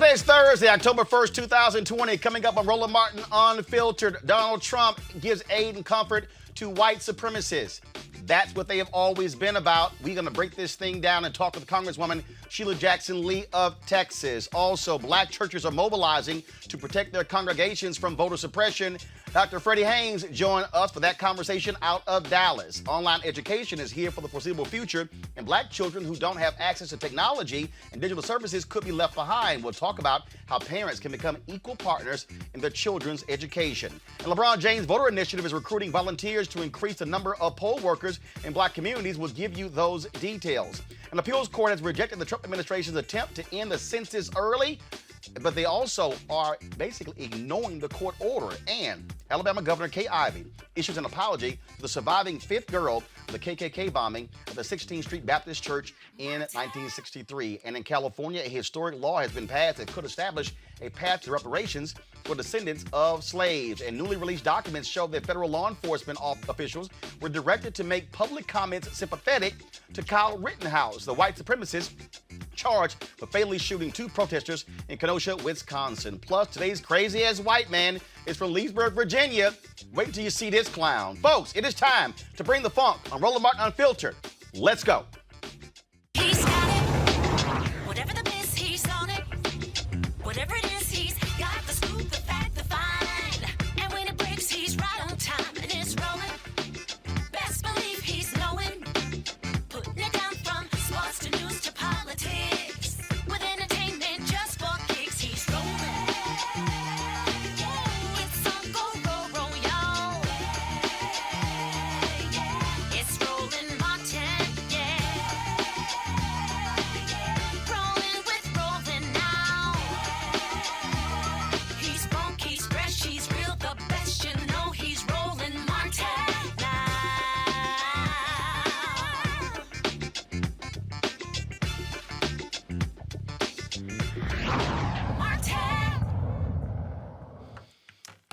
Today's Thursday, October 1st, 2020. Coming up on Roland Martin Unfiltered, Donald Trump gives aid and comfort to white supremacists. That's what they have always been about. We're going to break this thing down and talk with Congresswoman Sheila Jackson Lee of Texas. Also, black churches are mobilizing to protect their congregations from voter suppression. Dr. Freddie Haynes joined us for that conversation out of Dallas. Online education is here for the foreseeable future, and black children who don't have access to technology and digital services could be left behind. We'll talk about how parents can become equal partners in their children's education. And Lebron James Voter Initiative is recruiting volunteers to increase the number of poll workers in black communities. We'll give you those details. An appeals court has rejected the Trump administration's attempt to end the census early, but they also are basically ignoring the court order. And Alabama Governor Kay Ivey issues an apology to the surviving fifth girl of the KKK bombing of the 16th Street Baptist Church in 1963. And in California, a historic law has been passed that could establish a path to reparations for descendants of slaves. And newly released documents show that federal law enforcement officials were directed to make public comments sympathetic to Kyle Rittenhouse, the white supremacist charged for fatally shooting two protesters in Kenosha, Wisconsin. Plus, today's crazy-ass white man is from Leesburg, Virginia. Wait until you see this clown. Folks, it is time to bring the funk on Roland Martin Unfiltered. Let's go. He's got it. Whatever the miss, he's on it. Whatever it is, he's got the scoop, the fact, the find. And when it breaks, he's right on time and it's rolling. Best believe he's knowing. Putting it down from sports to news to politics. With entertainment just for kicks, he's rolling. It's on go, y'all. It's Roland Martin, yeah. Rolling with Roland now. He's funk, he's fresh, he's real, the best, you know he's Roland Martin now. Martin.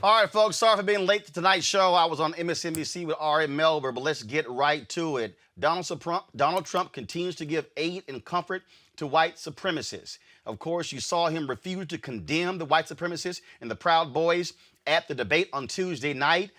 All right, folks, sorry for being late to tonight's show. I was on MSNBC with R.M. Melber, but let's get right to it. Donald Trump continues to give aid and comfort to white supremacists. Of course, you saw him refuse to condemn the white supremacists and the Proud Boys at the debate on Tuesday night.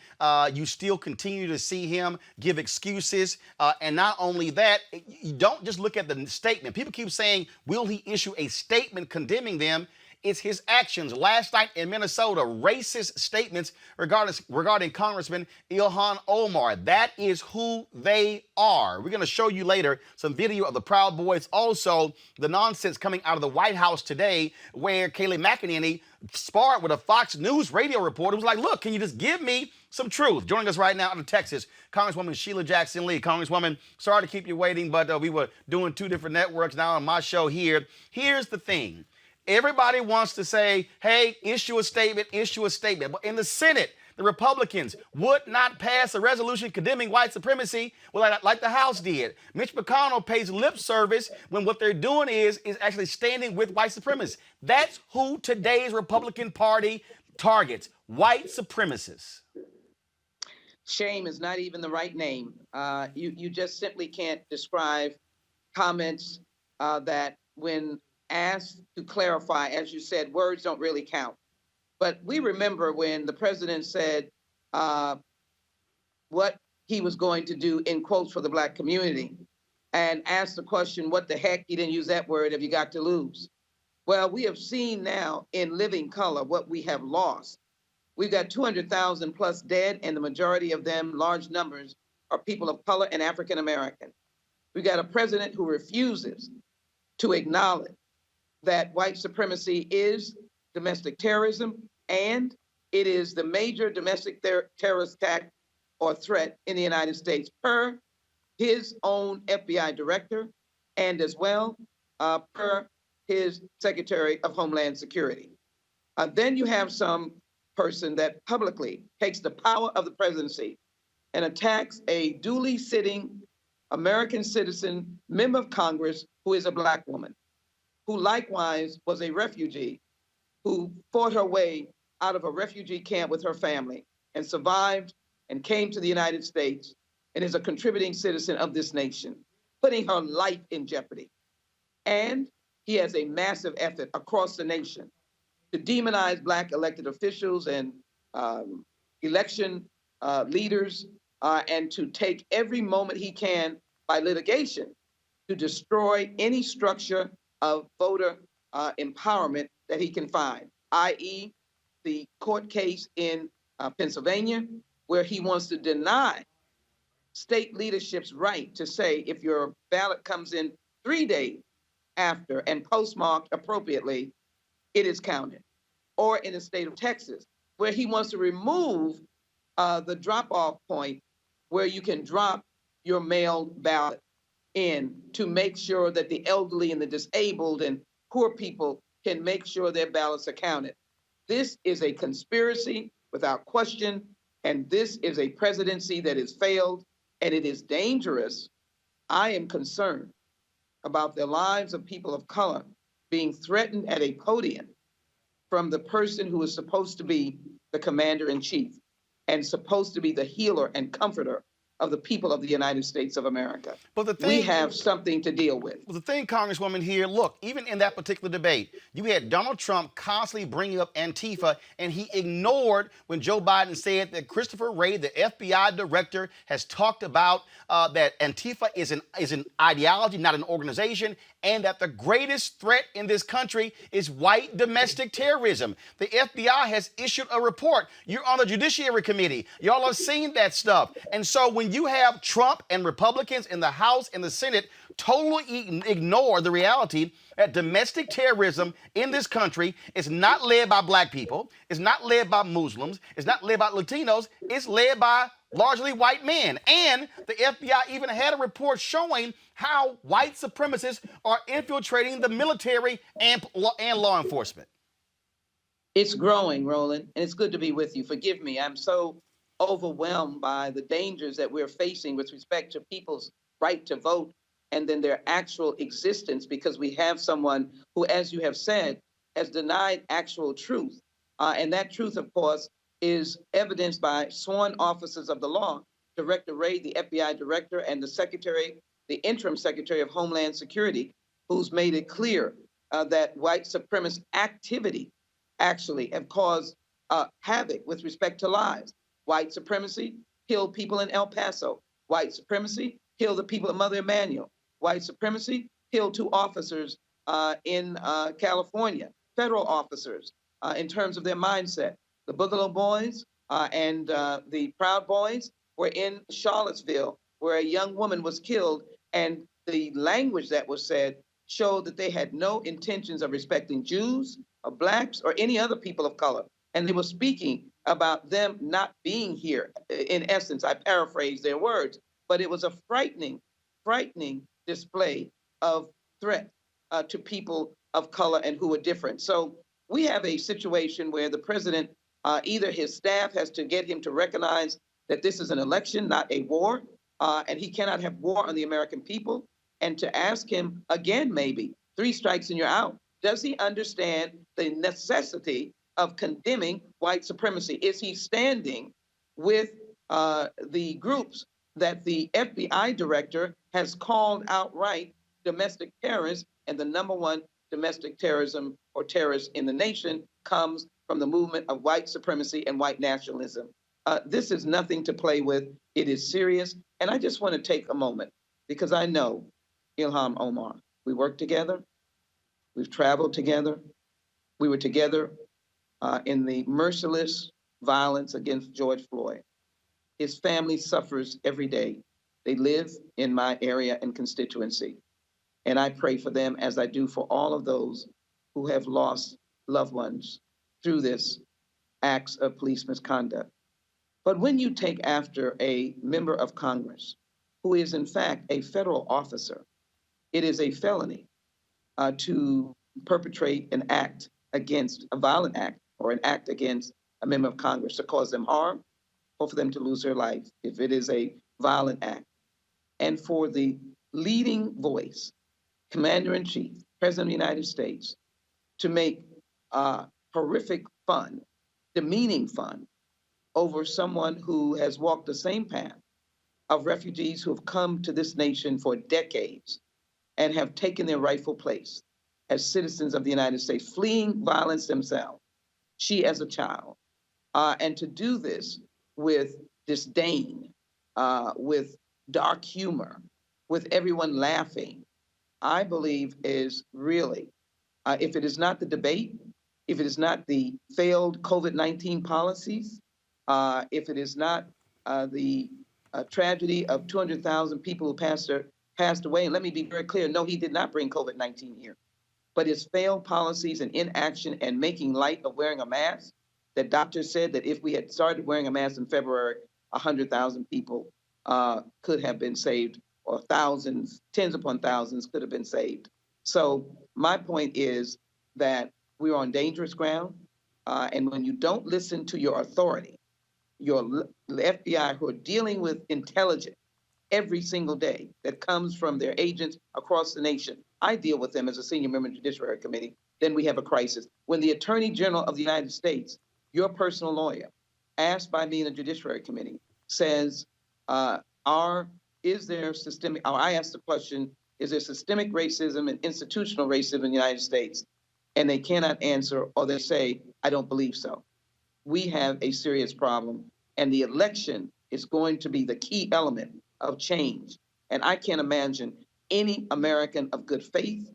You still continue to see him give excuses. And not only that, you don't just look at the statement. People keep saying, will he issue a statement condemning them? It's his actions. Last night in Minnesota, racist statements regarding Congressman Ilhan Omar. That is who they are. We're going to show you later some video of the Proud Boys. Also, the nonsense coming out of the White House today where Kayleigh McEnany sparred with a Fox News radio reporter who was like, look, can you just give me some truth? Joining us right now out of Texas, Congresswoman Sheila Jackson Lee. Congresswoman, sorry to keep you waiting, but we were doing two different networks now on my show here. Here's the thing. Everybody wants to say, hey, issue a statement. But in the Senate, the Republicans would not pass a resolution condemning white supremacy like the House did. Mitch McConnell pays lip service when what they're doing is actually standing with white supremacists. That's who today's Republican Party targets, white supremacists. Shame is not even the right name. You just simply can't describe comments that when asked to clarify, as you said, words don't really count. But we remember when the president said what he was going to do in quotes for the black community and asked the question, what the heck, he didn't use that word, have you got to lose? Well, we have seen now in living color what we have lost. We've got 200,000 plus dead, and the majority of them, large numbers, are people of color and African American. We've got a president who refuses to acknowledge that white supremacy is domestic terrorism, and it is the major domestic terrorist attack or threat in the United States, per his own FBI director, and as well per his Secretary of Homeland Security. Then you have some person that publicly takes the power of the presidency and attacks a duly sitting American citizen member of Congress who is a black woman, who likewise was a refugee, who fought her way out of a refugee camp with her family and survived and came to the United States and is a contributing citizen of this nation, putting her life in jeopardy. And he has a massive effort across the nation to demonize Black elected officials and election leaders, and to take every moment he can by litigation to destroy any structure of voter empowerment that he can find, i.e., the court case in Pennsylvania, where he wants to deny state leadership's right to say if your ballot comes in 3 days after and postmarked appropriately, it is counted. Or in the state of Texas, where he wants to remove the drop-off point where you can drop your mail ballot in to make sure that the elderly and the disabled and poor people can make sure their ballots are counted. This is a conspiracy without question, and this is a presidency that has failed, and it is dangerous. I am concerned about the lives of people of color being threatened at a podium from the person who is supposed to be the commander in chief and supposed to be the healer and comforter of the people of the United States of America. But we have something to deal with. Well, the thing, Congresswoman, here, look, even in that particular debate, you had Donald Trump constantly bringing up Antifa, and he ignored when Joe Biden said that Christopher Wray, the FBI director, has talked about that Antifa is an ideology, not an organization, and that the greatest threat in this country is white domestic terrorism. The FBI has issued a report. You're on the Judiciary Committee. Y'all have seen that stuff. And so when you have Trump and Republicans in the House and the Senate totally ignore the reality that domestic terrorism in this country is not led by Black people, it's not led by Muslims, it's not led by Latinos, it's led by largely white men. And the FBI even had a report showing how white supremacists are infiltrating the military and law enforcement. It's growing, Roland, and it's good to be with you. Forgive me, I'm so overwhelmed by the dangers that we're facing with respect to people's right to vote and then their actual existence, because we have someone who, as you have said, has denied actual truth. And that truth, of course, is evidenced by sworn officers of the law, Director Wray, the FBI director, and the interim secretary of Homeland Security, who's made it clear that white supremacist activity actually have caused havoc with respect to lives. White supremacy killed people in El Paso. White supremacy killed the people of Mother Emanuel. White supremacy killed 2 officers in California, federal officers, in terms of their mindset. The Boogaloo Boys and the Proud Boys were in Charlottesville, where a young woman was killed, and the language that was said showed that they had no intentions of respecting Jews or Blacks or any other people of color. And they were speaking about them not being here. In essence, I paraphrase their words, but it was a frightening display of threat to people of color and who are different. So we have a situation where the president, either his staff has to get him to recognize that this is an election, not a war, and he cannot have war on the American people, and to ask him again, maybe, 3 strikes and you're out. Does he understand the necessity of condemning white supremacy? Is he standing with the groups that the FBI director has called outright domestic terrorists, and the number 1 domestic terrorism or terrorist in the nation comes from the movement of white supremacy and white nationalism? This is nothing to play with. It is serious. And I just want to take a moment, because I know Ilhan Omar. We worked together. We've traveled together. We were together in the merciless violence against George Floyd. His family suffers every day. They live in my area and constituency. And I pray for them, as I do for all of those who have lost loved ones through this acts of police misconduct. But when you take after a member of Congress who is in fact a federal officer, it is a felony to perpetrate an act against a violent act or an act against a member of Congress to cause them harm or for them to lose their life if it is a violent act. And for the leading voice, Commander-in-Chief, President of the United States, to make horrific fun, demeaning fun, over someone who has walked the same path of refugees who have come to this nation for decades and have taken their rightful place as citizens of the United States, fleeing violence themselves, she as a child, and to do this with disdain, with dark humor, with everyone laughing, I believe is really, if it is not the debate, if it is not the failed COVID-19 policies, if it is not the tragedy of 200,000 people who passed away, and let me be very clear, no, he did not bring COVID-19 here, but his failed policies and inaction and making light of wearing a mask, that doctors said that if we had started wearing a mask in February, 100,000 people could have been saved, or thousands, tens upon thousands could have been saved. So my point is that we're on dangerous ground, and when you don't listen to your authority, your FBI, who are dealing with intelligence every single day that comes from their agents across the nation, I deal with them as a senior member of the Judiciary Committee, then we have a crisis. When the Attorney General of the United States, your personal lawyer, asked by me in the Judiciary Committee, says, is there systemic, or I asked the question, is there systemic racism and institutional racism in the United States? And they cannot answer, or they say, I don't believe so. We have a serious problem, and the election is going to be the key element of change. And I can't imagine any American of good faith,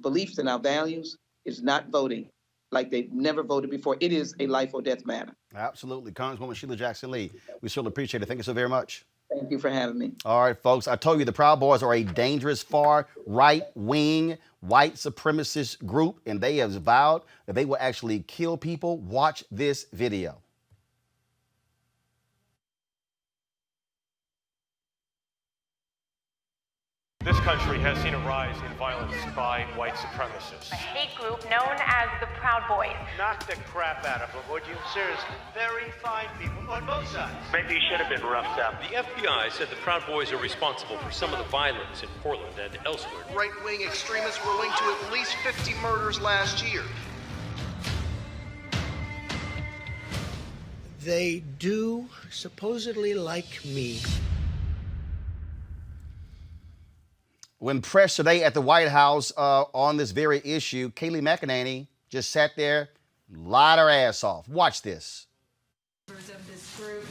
beliefs in our values, is not voting like they've never voted before. It is a life or death matter. Absolutely. Congresswoman Sheila Jackson Lee, we certainly appreciate it. Thank you so very much. Thank you for having me. All right, folks, I told you the Proud Boys are a dangerous far right-wing white supremacist group, and they have vowed that they will actually kill people. Watch this video. This country has seen a rise in violence by white supremacists. A hate group known as the Proud Boys. Knock the crap out of them, would you? Seriously, very fine people on both sides. Maybe you should have been roughed up. The FBI said the Proud Boys are responsible for some of the violence in Portland and elsewhere. Right-wing extremists were linked to at least 50 murders last year. They do supposedly like me. When pressed today at the White House on this very issue, Kayleigh McEnany just sat there, lied her ass off. Watch this. Of this group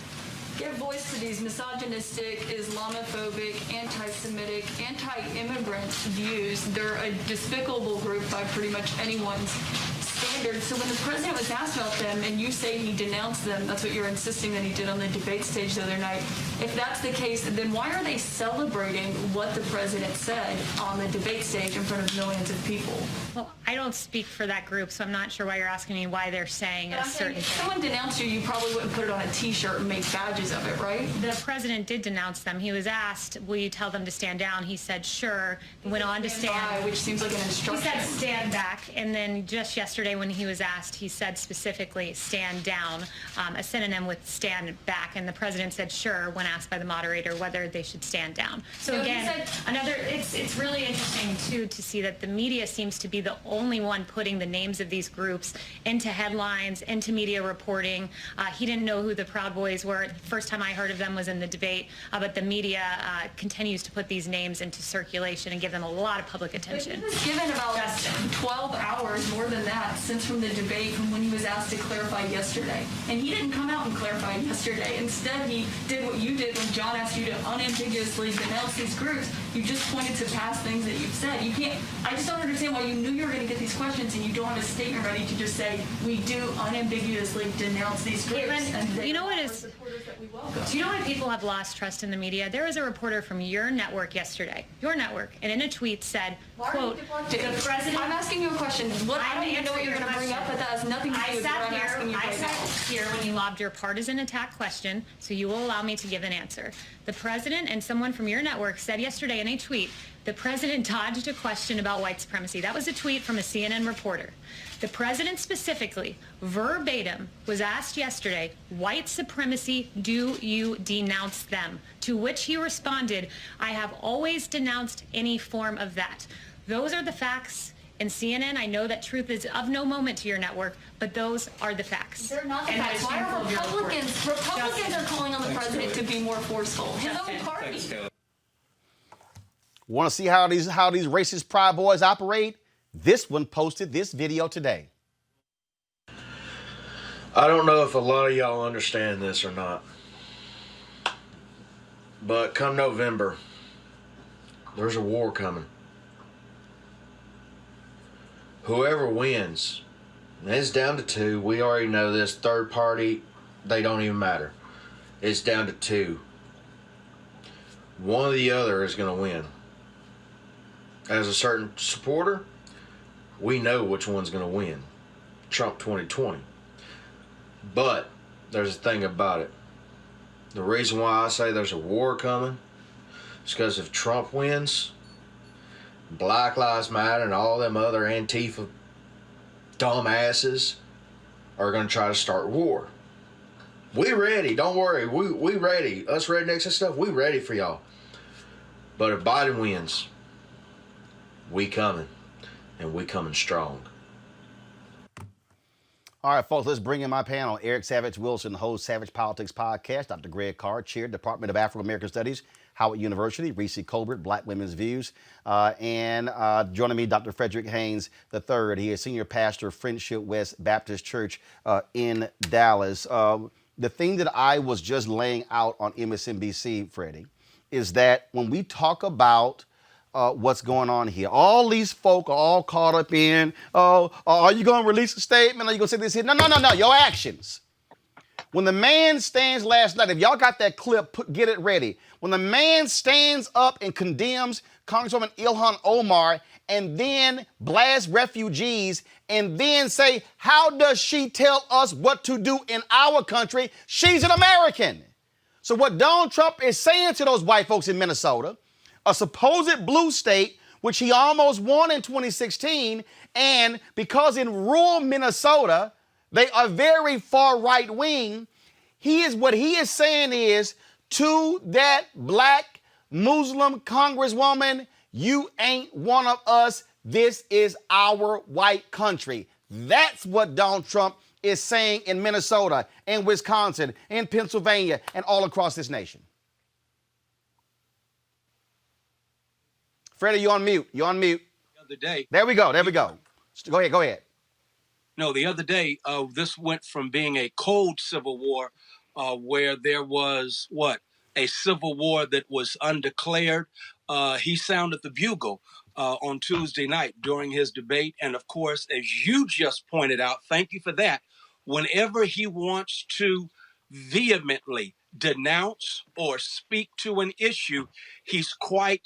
give voice to these misogynistic, Islamophobic, anti-Semitic, anti-immigrant views. They're a despicable group by pretty much anyone's standards. So when the president was asked about them and you say he denounced them, that's what you're insisting that he did on the debate stage the other night. If that's the case, then why are they celebrating what the president said on the debate stage in front of millions of people? Well, I don't speak for that group, so I'm not sure why you're asking me why they're saying a certain thing. If someone denounced you, you probably wouldn't put it on a t-shirt and make badges of it, right? The president did denounce them. He was asked, will you tell them to stand down? He said, sure, and went on to stand. Which seems like an instruction. He said stand back, and then just yesterday when he was asked, he said specifically stand down, a synonym with stand back, and the president said sure when asked by the moderator whether they should stand down. So again, it's really interesting too to see that the media seems to be the only one putting the names of these groups into headlines, into media reporting. He didn't know who the Proud Boys were. The first time I heard of them was in the debate, but the media continues to put these names into circulation and give them a lot of public attention. But he was given about 12 hours, more than that, since from the debate from when he was asked to clarify yesterday. And he didn't come out and clarify yesterday. Instead, he did what you did when John asked you to unambiguously denounce these groups. You just pointed to past things that you've said. You can't, I just don't understand why you knew you were going to get these questions and you don't have a statement ready to just say, we do unambiguously denounce these groups. You know what is, do you know why people have lost trust in the media? There was a reporter from your network yesterday, and in a tweet said, quote, the president, I'm asking you a question. I don't even know what you're going to bring up, but that has nothing to do with what I'm asking you right now. I sat here when you lobbed your partisan attack question, so you will allow me to give an answer. The president and someone from your network said yesterday in a tweet, the president dodged a question about white supremacy. That was a tweet from a CNN reporter. The president specifically, verbatim, was asked yesterday, white supremacy, do you denounce them? To which he responded, I have always denounced any form of that. Those are the facts. And CNN, I know that truth is of no moment to your network, but those are the facts. They're not the facts. Why are Republicans are calling on the president to be more forceful? His own party. Want to see how these racist Proud Boys operate? This one posted this video today. I don't know if a lot of y'all understand this or not, but come November, there's a war coming. Whoever wins, and it's down to two. We already know this. Third party, they don't even matter. It's down to two. One or the other is going to win. As a certain supporter, we know which one's going to win. Trump 2020. But there's a thing about it. The reason why I say there's a war coming is because if Trump wins, Black Lives Matter and all them other Antifa dumbasses are going to try to start war. We ready. Don't worry. We ready. Us rednecks and stuff, we ready for y'all. But if Biden wins, we coming. And we coming strong. All right, folks, let's bring in my panel. Eric Savage Wilson, host Savage Politics Podcast. Dr. Greg Carr, chair, Department of African American Studies, Howard University. Reese Colbert, Black Women's Views. And joining me, Dr. Frederick Haynes III. He is senior pastor of Friendship West Baptist Church in Dallas. The thing that I was just laying out on MSNBC, Freddie, is that when we talk about what's going on here, all these folk are all caught up in, are you going to release a statement? Are you going to say this here? No, your actions. When the man stands last night, if y'all got that clip, get it ready. When the man stands up and condemns Congresswoman Ilhan Omar and then blasts refugees and then say, how does she tell us what to do in our country? She's an American. So what Donald Trump is saying to those white folks in Minnesota, a supposed blue state, which he almost won in 2016, and because in rural Minnesota, they are very far right wing, what he is saying is to that black Muslim congresswoman, you ain't one of us. This is our white country. That's what Donald Trump is saying in Minnesota, in Wisconsin, in Pennsylvania, and all across this nation. Freddie, you're on mute. You're on mute. The other day. There we go. Go ahead. No, the other day, this went from being a cold civil war where there was, a civil war that was undeclared. He sounded the bugle on Tuesday night during his debate. And of course, as you just pointed out, thank you for that, whenever he wants to vehemently denounce or speak to an issue, he's quite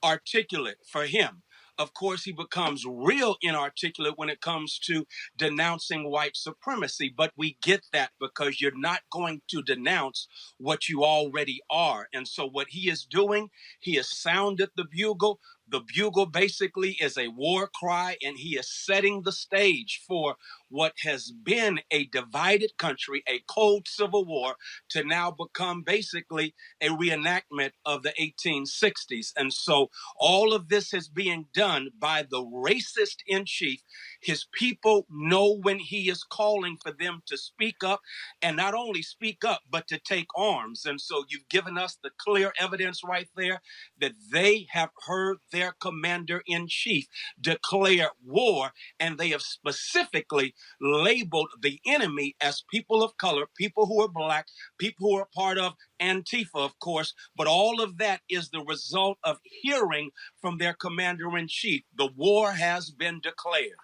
articulate for him. Of course, he becomes real inarticulate when it comes to denouncing white supremacy. But we get that because you're not going to denounce what you already are. And so what he is doing, he has sounded the bugle. The bugle basically is a war cry, and he is setting the stage for what has been a divided country, a cold civil war, to now become basically a reenactment of the 1860s. And so all of this is being done by the racist in chief. His people know when he is calling for them to speak up, and not only speak up, but to take arms. And so you've given us the clear evidence right there that they have heard their commander-in-chief declare war, and they have specifically labeled the enemy as people of color, people who are black, people who are part of Antifa, of course, but all of that is the result of hearing from their commander-in-chief. The war has been declared.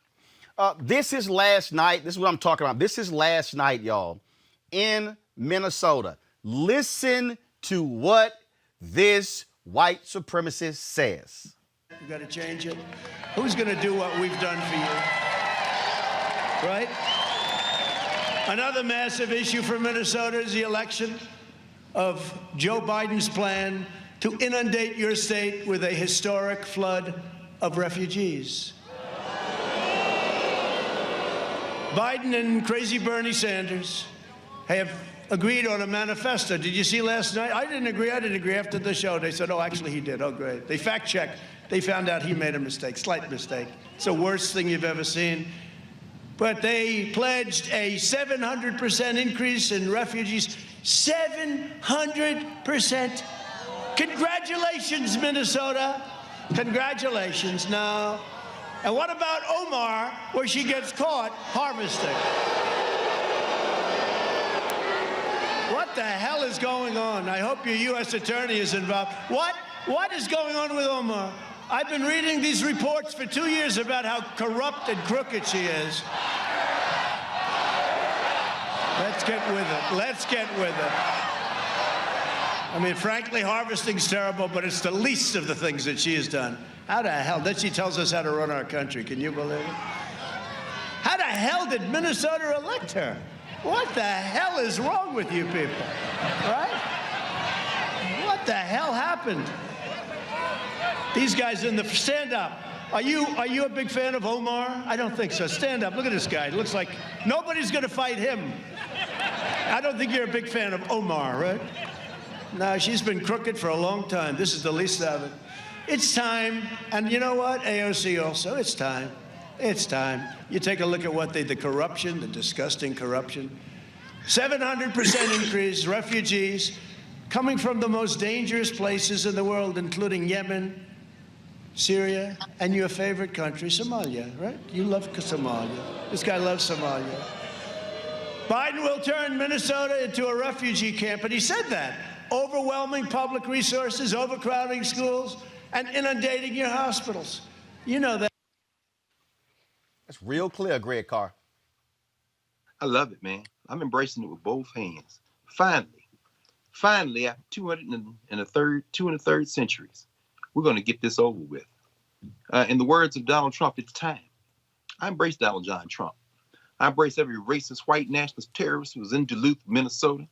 This is last night. This is what I'm talking about. This is last night, y'all, in Minnesota. Listen to what this white supremacist says. We've got to change it. Who's going to do what we've done for you? Right? Another massive issue for Minnesota is the election of Joe Biden's plan to inundate your state with a historic flood of refugees. Biden and crazy Bernie Sanders have agreed on a manifesto. Did you see last night? I didn't agree. After the show, they said, oh, actually he did. Oh, great. They fact-checked. They found out he made a mistake, slight mistake. It's the worst thing you've ever seen. But they pledged a 700% increase in refugees. 700%. Congratulations, Minnesota. Congratulations. Now, And what about Omar, where she gets caught harvesting? What the hell is going on? I hope your U.S. attorney is involved. What is going on with Omar? I've been reading these reports for 2 years about how corrupt and crooked she is. Let's get with it. Let's get with it. I mean, frankly, harvesting's terrible, but it's the least of the things that she has done. How the hell? Then she tells us how to run our country. Can you believe it? How the hell did Minnesota elect her? What the hell is wrong with you people? Right? What the hell happened? These guys in the stand up. Are you a big fan of Omar? I don't think so. Stand up. Look at this guy. It looks like nobody's going to fight him. I don't think you're a big fan of Omar, right? No, she's been crooked for a long time. This is the least of it. It's time. And you know what? AOC also. It's time. It's time. You take a look at the corruption, the disgusting corruption. 700% increase, refugees coming from the most dangerous places in the world, including Yemen, Syria, and your favorite country, Somalia, right? You love Somalia. This guy loves Somalia. Biden will turn Minnesota into a refugee camp, and he said that. Overwhelming public resources, overcrowding schools, and inundating your hospitals. You know that. That's real clear, Greg Carr. I love it, man. I'm embracing it with both hands. Finally, after 203rd centuries, we're going to get this over with. In the words of Donald Trump, it's time. I embrace Donald John Trump. I embrace every racist white nationalist terrorist who was in Duluth, Minnesota.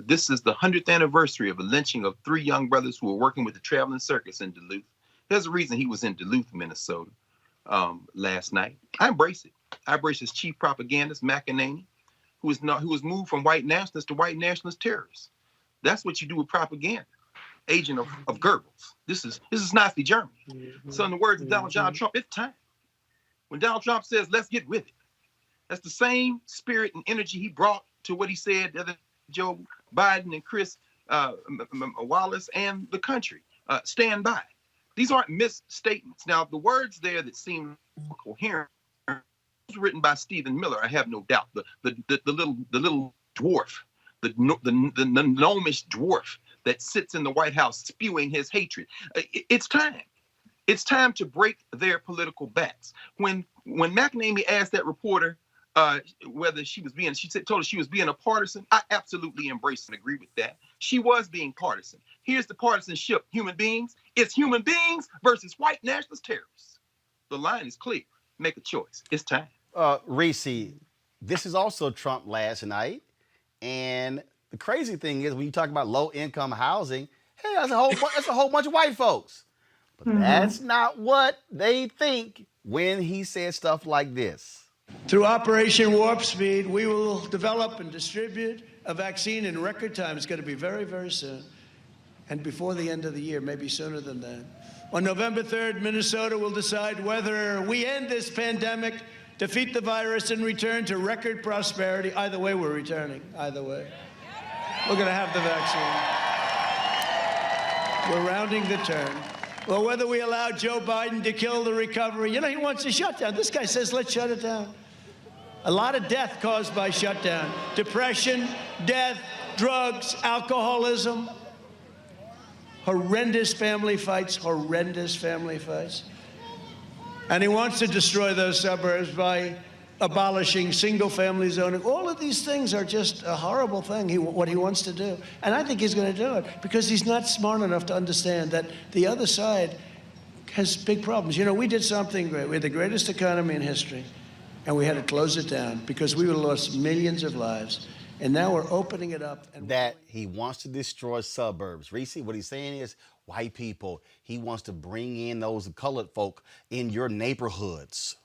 This is the 100th anniversary of the lynching of 3 young brothers who were working with the traveling circus in Duluth. There's a reason he was in Duluth, Minnesota last night. I embrace it. I embrace his chief propagandist, McEnany, who was moved from white nationalists to white nationalist terrorists. That's what you do with propaganda. Agent of Goebbels. This is Nazi Germany. Mm-hmm. So in the words of Donald John Trump, it's time. When Donald Trump says, let's get with it, that's the same spirit and energy he brought to what he said the other Joe Biden and Chris Wallace and the country. Stand by. These aren't misstatements. Now, the words there that seem coherent was written by Stephen Miller, I have no doubt. The little dwarf, the gnomish dwarf that sits in the White House spewing his hatred. It's time. It's time to break their political backs. When McEnany asked that reporter whether she told her she was being a partisan, I absolutely embrace and agree with that. She was being partisan. Here's the partisanship, human beings. It's human beings versus white nationalist terrorists. The line is clear. Make a choice. It's time. Reese, this is also Trump last night. And the crazy thing is when you talk about low-income housing, hey, that's a whole bunch of white folks. But that's not what they think when he says stuff like this. Through Operation Warp Speed, we will develop and distribute a vaccine in record time. It's going to be very, very soon. And before the end of the year, maybe sooner than that. On November 3rd, Minnesota will decide whether we end this pandemic, defeat the virus, and return to record prosperity. Either way, we're returning. Either way. We're going to have the vaccine. We're rounding the turn. Or whether we allow Joe Biden to kill the recovery. You know, he wants a shutdown. This guy says, let's shut it down. A lot of death caused by shutdown. Depression, death, drugs, alcoholism. Horrendous family fights, horrendous family fights. And he wants to destroy those suburbs by abolishing single-family zoning. All of these things are just a horrible thing, what he wants to do. And I think he's going to do it because he's not smart enough to understand that the other side has big problems. You know, we did something great. We had the greatest economy in history, and we had to close it down because we would have lost millions of lives. And now we're opening it up. And that he wants to destroy suburbs. Reese, what he's saying is white people. He wants to bring in those colored folk in your neighborhoods.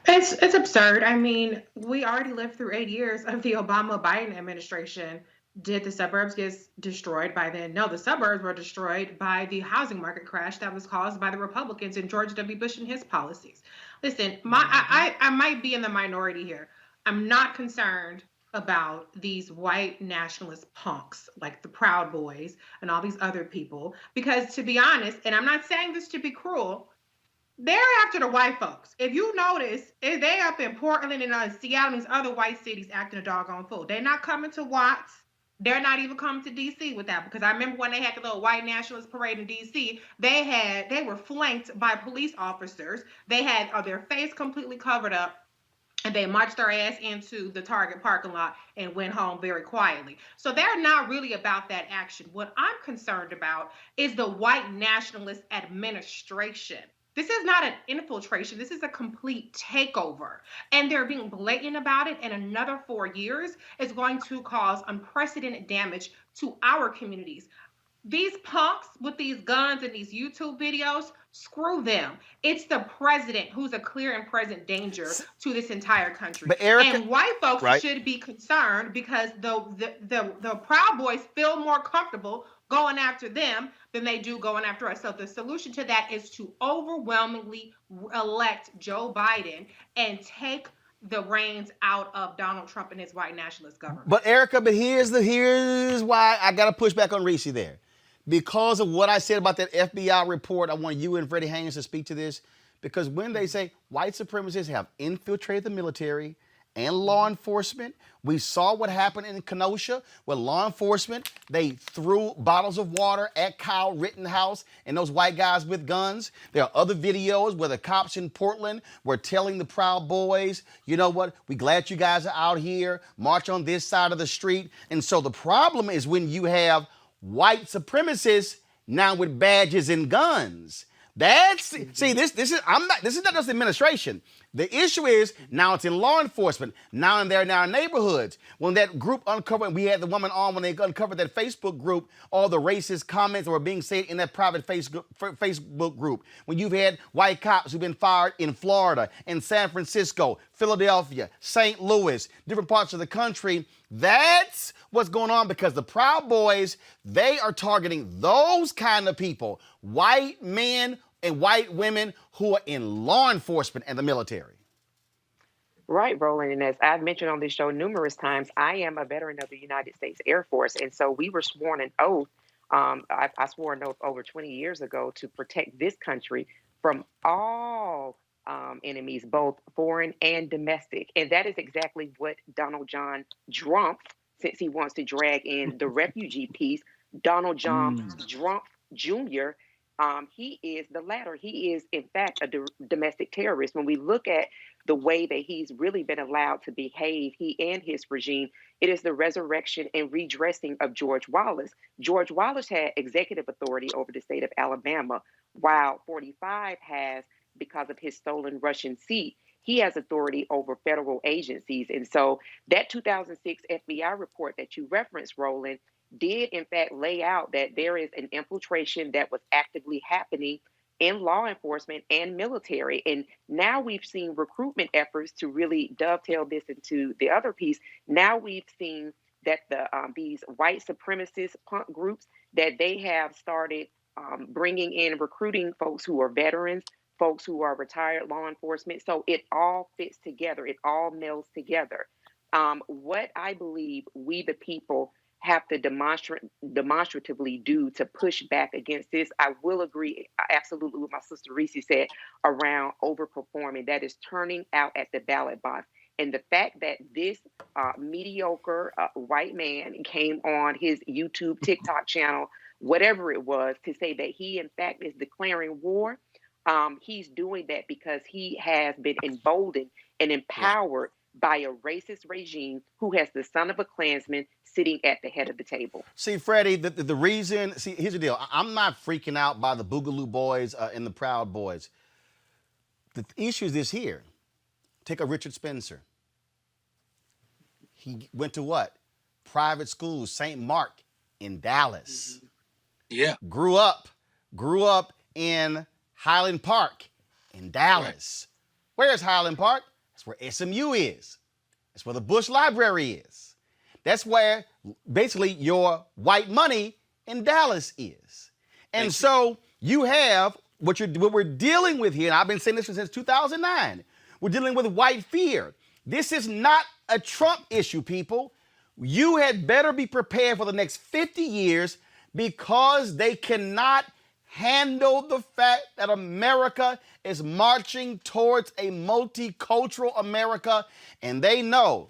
It's absurd. I mean, we already lived through 8 years of the Obama-Biden administration. Did the suburbs get destroyed by then? No, the suburbs were destroyed by the housing market crash that was caused by the Republicans and George W. Bush and his policies. Listen, I might be in the minority here. I'm not concerned about these white nationalist punks like the Proud Boys and all these other people, because to be honest, and I'm not saying this to be cruel, They're after the white folks. If you notice, if they up in Portland and Seattle and these other white cities acting a doggone fool. They're not coming to Watts. They're not even coming to DC with that, because I remember when they had the little white nationalist parade in DC, they were flanked by police officers. They had their face completely covered up, and they marched their ass into the Target parking lot and went home very quietly. So they're not really about that action. What I'm concerned about is the white nationalist administration. This is not an infiltration. This is a complete takeover. And they're being blatant about it. And another 4 years is going to cause unprecedented damage to our communities. These punks with these guns and these YouTube videos, screw them. It's the president who's a clear and present danger to this entire country. But Erica, and white folks right, should be concerned, because the Proud Boys feel more comfortable going after them than they do going after us. So the solution to that is to overwhelmingly elect Joe Biden and take the reins out of Donald Trump and his white nationalist government. But Erica, here's why I got to push back on Reese there. Because of what I said about that FBI report, I want you and Freddie Haynes to speak to this. Because when they say white supremacists have infiltrated the military and law enforcement, we saw what happened in Kenosha, where law enforcement, they threw bottles of water at Kyle Rittenhouse and those white guys with guns. There are other videos where the cops in Portland were telling the Proud Boys, you know what, we glad you guys are out here, march on this side of the street. And so the problem is when you have white supremacists now with badges and guns. This is not just the administration. The issue is now it's in law enforcement. Now they're in our neighborhoods. When that group uncovered, we had the woman on when they uncovered that Facebook group, all the racist comments that were being said in that private Facebook group. When you've had white cops who've been fired in Florida, in San Francisco, Philadelphia, St. Louis, different parts of the country. That's what's going on, because the Proud Boys, they are targeting those kind of people, white men and white women who are in law enforcement and the military. Right, Roland. And as I've mentioned on this show numerous times, I am a veteran of the United States Air Force. And so we were sworn an oath. I swore an oath over 20 years ago to protect this country from all enemies, both foreign and domestic. And that is exactly what Donald John Trump, since he wants to drag in the refugee piece, Donald John Trump Jr., he is the latter. He is, in fact, a domestic terrorist. When we look at the way that he's really been allowed to behave, he and his regime, it is the resurrection and redressing of George Wallace. George Wallace had executive authority over the state of Alabama, while 45 has, because of his stolen Russian seat, he has authority over federal agencies. And so that 2006 FBI report that you referenced, Roland, did in fact lay out that there is an infiltration that was actively happening in law enforcement and military. And now we've seen recruitment efforts to really dovetail this into the other piece. Now we've seen that these white supremacist punk groups, that they have started bringing in recruiting folks who are veterans, folks who are retired law enforcement. So it all fits together. It all melds together. What I believe we, the people, have to demonstratively do to push back against this. I will agree absolutely with my sister Reese said around overperforming. That is turning out at the ballot box. And the fact that this mediocre white man came on his YouTube, TikTok channel, whatever it was, to say that he in fact is declaring war, he's doing that because he has been emboldened and empowered by a racist regime who has the son of a Klansman sitting at the head of the table. See, Freddie, the reason, here's the deal. I'm not freaking out by the Boogaloo Boys and the Proud Boys. The issue is this here. Take a Richard Spencer. He went to what? Private school, St. Mark in Dallas. Yeah. Grew up in Highland Park in Dallas. Right. Where's Highland Park? That's where SMU is. That's where the Bush Library is. That's where basically your white money in Dallas is. And so you have what we're dealing with here, and I've been saying this since 2009. We're dealing with white fear. This is not a Trump issue, people. You had better be prepared for the next 50 years, because they cannot handle the fact that America is marching towards a multicultural America, and they know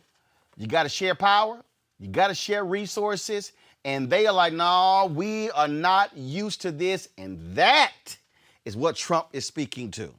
you got to share power, you got to share resources, and they are like, no, we are not used to this, and that is what Trump is speaking to.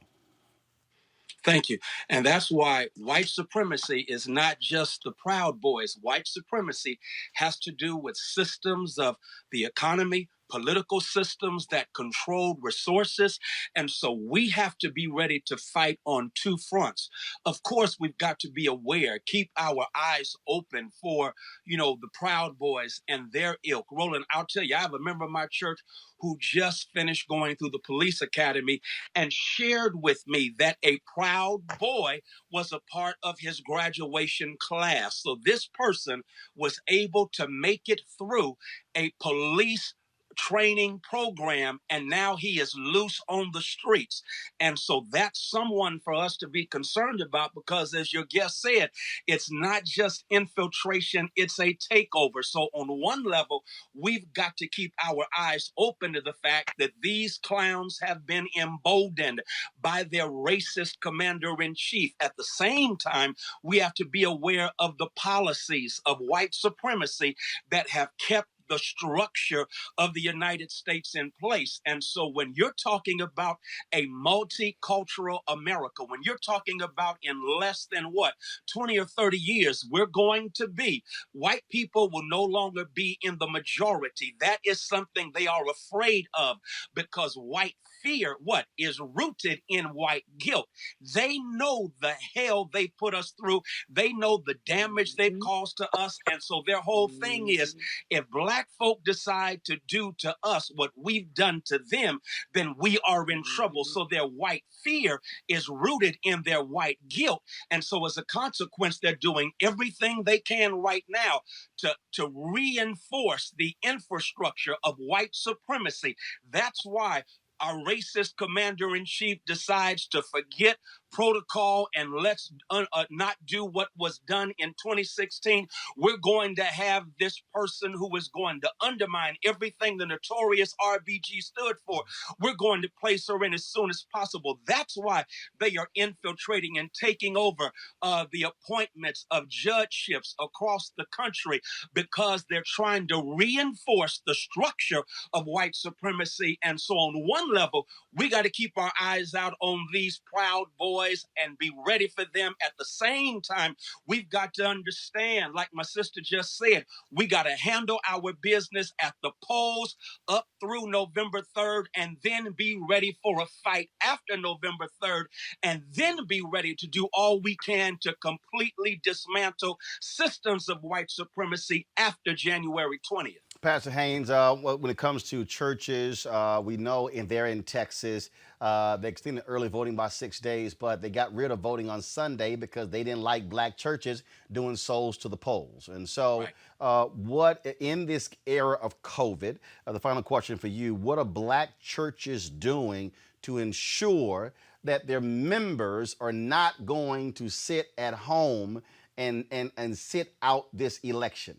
Thank you. And that's why white supremacy is not just the Proud Boys. White supremacy has to do with systems of the economy, political systems that control resources. And so we have to be ready to fight on two fronts. Of course, we've got to be aware, keep our eyes open for, the Proud Boys and their ilk. Roland, I'll tell you, I have a member of my church who just finished going through the police academy and shared with me that a Proud Boy was a part of his graduation class. So this person was able to make it through a police training program, and now he is loose on the streets. And so that's someone for us to be concerned about, because as your guest said, it's not just infiltration, it's a takeover. So on one level, we've got to keep our eyes open to the fact that these clowns have been emboldened by their racist commander-in-chief. At the same time, we have to be aware of the policies of white supremacy that have kept the structure of the United States in place. And so when you're talking about a multicultural America, when you're talking about in less than 20 or 30 years, we're going to be, white people will no longer be in the majority. That is something they are afraid of, because white fear, is rooted in white guilt. They know the hell they put us through. They know the damage they've caused to us. And so their whole thing is, if black folk decide to do to us what we've done to them, then we are in trouble. So their white fear is rooted in their white guilt. And so as a consequence, they're doing everything they can right now to reinforce the infrastructure of white supremacy. That's why our racist commander-in-chief decides to forget protocol and let's not do what was done in 2016. We're going to have this person who is going to undermine everything the notorious RBG stood for. We're going to place her in as soon as possible. That's why they are infiltrating and taking over the appointments of judgeships across the country, because they're trying to reinforce the structure of white supremacy. And so on one level, we got to keep our eyes out on these Proud Boys and be ready for them. At the same time, we've got to understand, like my sister just said, we got to handle our business at the polls up through November 3rd, and then be ready for a fight after November 3rd, and then be ready to do all we can to completely dismantle systems of white supremacy after January 20th. Pastor Haynes, when it comes to churches, we know they're in Texas. They extended early voting by 6 days, but they got rid of voting on Sunday because they didn't like black churches doing souls to the polls. And so what, in this era of COVID, the final question for you, what are black churches doing to ensure that their members are not going to sit at home and sit out this election?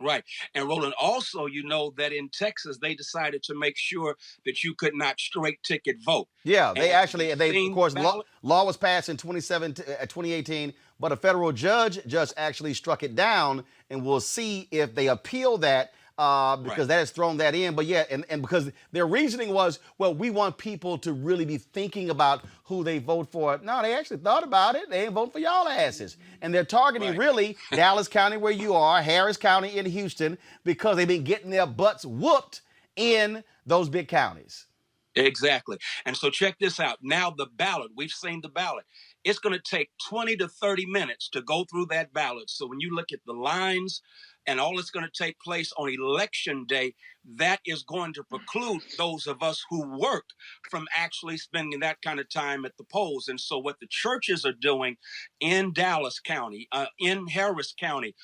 Right. And Roland, also, you know that in Texas, they decided to make sure that you could not straight ticket vote. Yeah, of course, law was passed in 2018, but a federal judge just actually struck it down, and we'll see if they appeal that. Because that has thrown that in. But yeah, and because their reasoning was, well, we want people to really be thinking about who they vote for. No, they actually thought about it. They ain't voting for y'all asses. And they're targeting really Dallas County, where you are, Harris County in Houston, because they've been getting their butts whooped in those big counties. Exactly. And so check this out. Now the ballot, we've seen the ballot. It's going to take 20 to 30 minutes to go through that ballot. So when you look at the lines and all that's going to take place on election day, that is going to preclude those of us who work from actually spending that kind of time at the polls. And so what the churches are doing in Dallas County, in Harris County,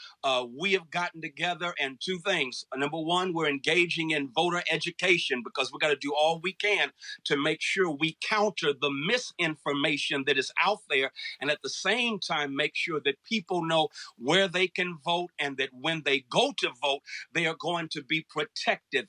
we have gotten together, and two things. Number one, we're engaging in voter education, because we've got to do all we can to make sure we counter the misinformation that is out there, and at the same time make sure that people know where they can vote, and that when they go to vote, they are going to be protected protected.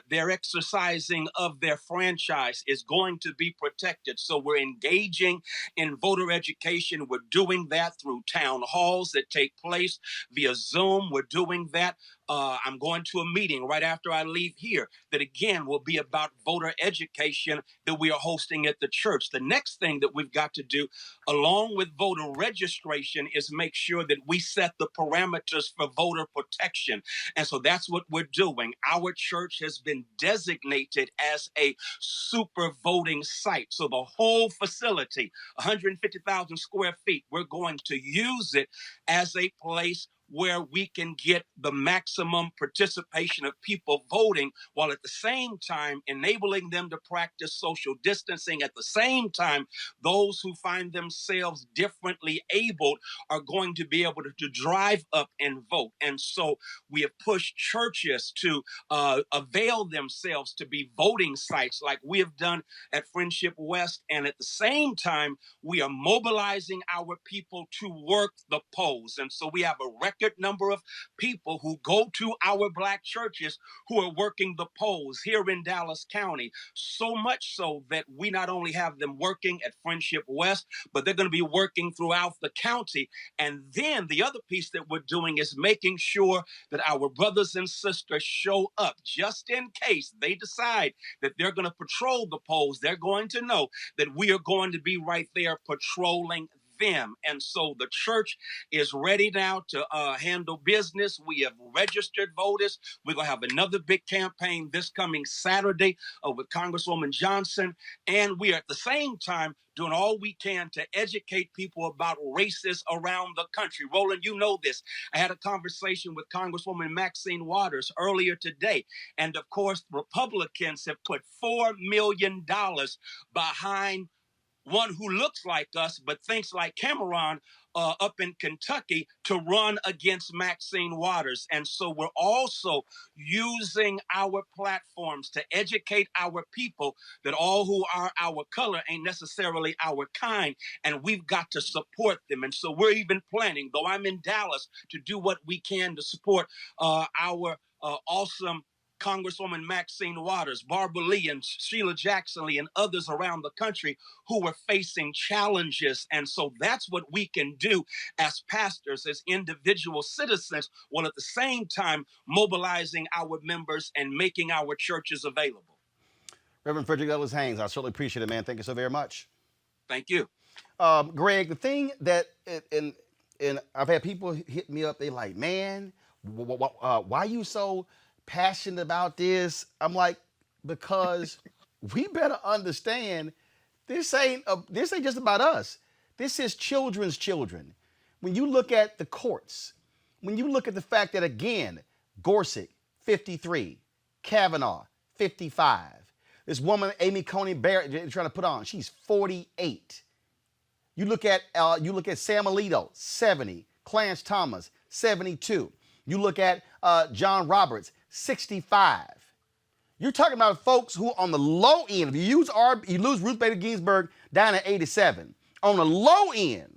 Their exercising of their franchise is going to be protected. So we're engaging in voter education. We're doing that through town halls that take place via Zoom. We're doing that. I'm going to a meeting right after I leave here that again will be about voter education that we are hosting at the church. The next thing that we've got to do, along with voter registration, is make sure that we set the parameters for voter protection. And so that's what we're doing. Our church has been designated as a super voting site. So the whole facility, 150,000 square feet, we're going to use it as a place where we can get the maximum participation of people voting, while at the same time enabling them to practice social distancing. At the same time, those who find themselves differently abled are going to be able to drive up and vote. And so we have pushed churches to avail themselves to be voting sites like we have done at Friendship West. And at the same time, we are mobilizing our people to work the polls. And so we have a record number of people who go to our Black churches who are working the polls here in Dallas County. So much so that we not only have them working at Friendship West, but they're going to be working throughout the county. And then the other piece that we're doing is making sure that our brothers and sisters show up just in case they decide that they're going to patrol the polls. They're going to know that we are going to be right there patrolling them. And so the church is ready now to handle business. We have registered voters. We're going to have another big campaign this coming Saturday with Congresswoman Johnson. And we are at the same time doing all we can to educate people about races around the country. Roland, you know this. I had a conversation with Congresswoman Maxine Waters earlier today. And of course, Republicans have put $4 million behind one who looks like us but thinks like Cameron up in Kentucky to run against Maxine Waters. And so we're also using our platforms to educate our people that all who are our color ain't necessarily our kind, and we've got to support them. And so we're even planning, though I'm in Dallas, to do what we can to support our awesome Congresswoman Maxine Waters, Barbara Lee, and Sheila Jackson Lee, and others around the country who are facing challenges. And so that's what we can do as pastors, as individual citizens, while at the same time mobilizing our members and making our churches available. Reverend Frederick Douglass Haynes, I certainly appreciate it, man. Thank you so very much. Thank you. Greg, the thing that, and I've had people hit me up, they like, man, why are you so passionate about this? I'm like, because we better understand this ain't just about us. This is children's children. When you look at the courts, when you look at the fact that, again, Gorsuch, 53, Kavanaugh, 55, this woman, Amy Coney Barrett, they're trying to put on, she's 48. You look at Sam Alito, 70, Clarence Thomas, 72. You look at John Roberts, 65. You're talking about folks who on the low end, if you lose Ruth Bader Ginsburg down at 87, on the low end,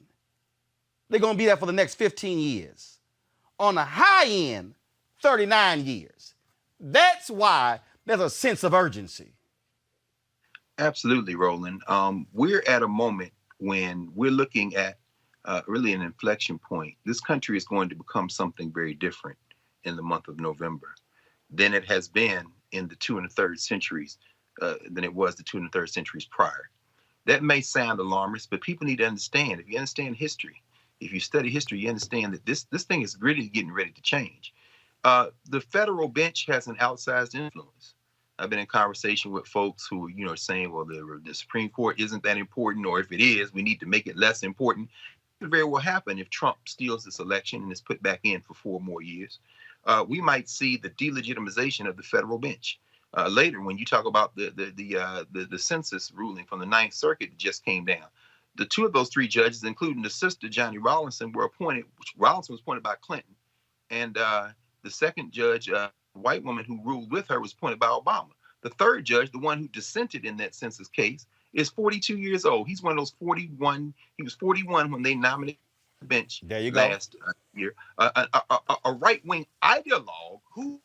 they're going to be there for the next 15 years. On the high end, 39 years. That's why there's a sense of urgency. Absolutely, Roland. We're at a moment when we're looking at really an inflection point. This country is going to become something very different in the month of November than it has been in the 2 1/3 centuries, than it was the 2 1/3 centuries prior. That may sound alarmist, but people need to understand, if you understand history, if you study history, you understand that this thing is really getting ready to change. The federal bench has an outsized influence. I've been in conversation with folks who, are saying, well, the Supreme Court isn't that important, or if it is, we need to make it less important. It could very well happen if Trump steals this election and is put back in for 4 more years. We might see the delegitimization of the federal bench later. When you talk about the census ruling from the Ninth Circuit that just came down, the 2 of those 3 judges, including the sister Johnny Rawlinson, were appointed. Rawlinson was appointed by Clinton, and the second judge, a white woman who ruled with her, was appointed by Obama. The third judge, the one who dissented in that census case, is 42 years old. He's one of those 41. He was 41 when they nominated the bench last year. A right-wing ideologue who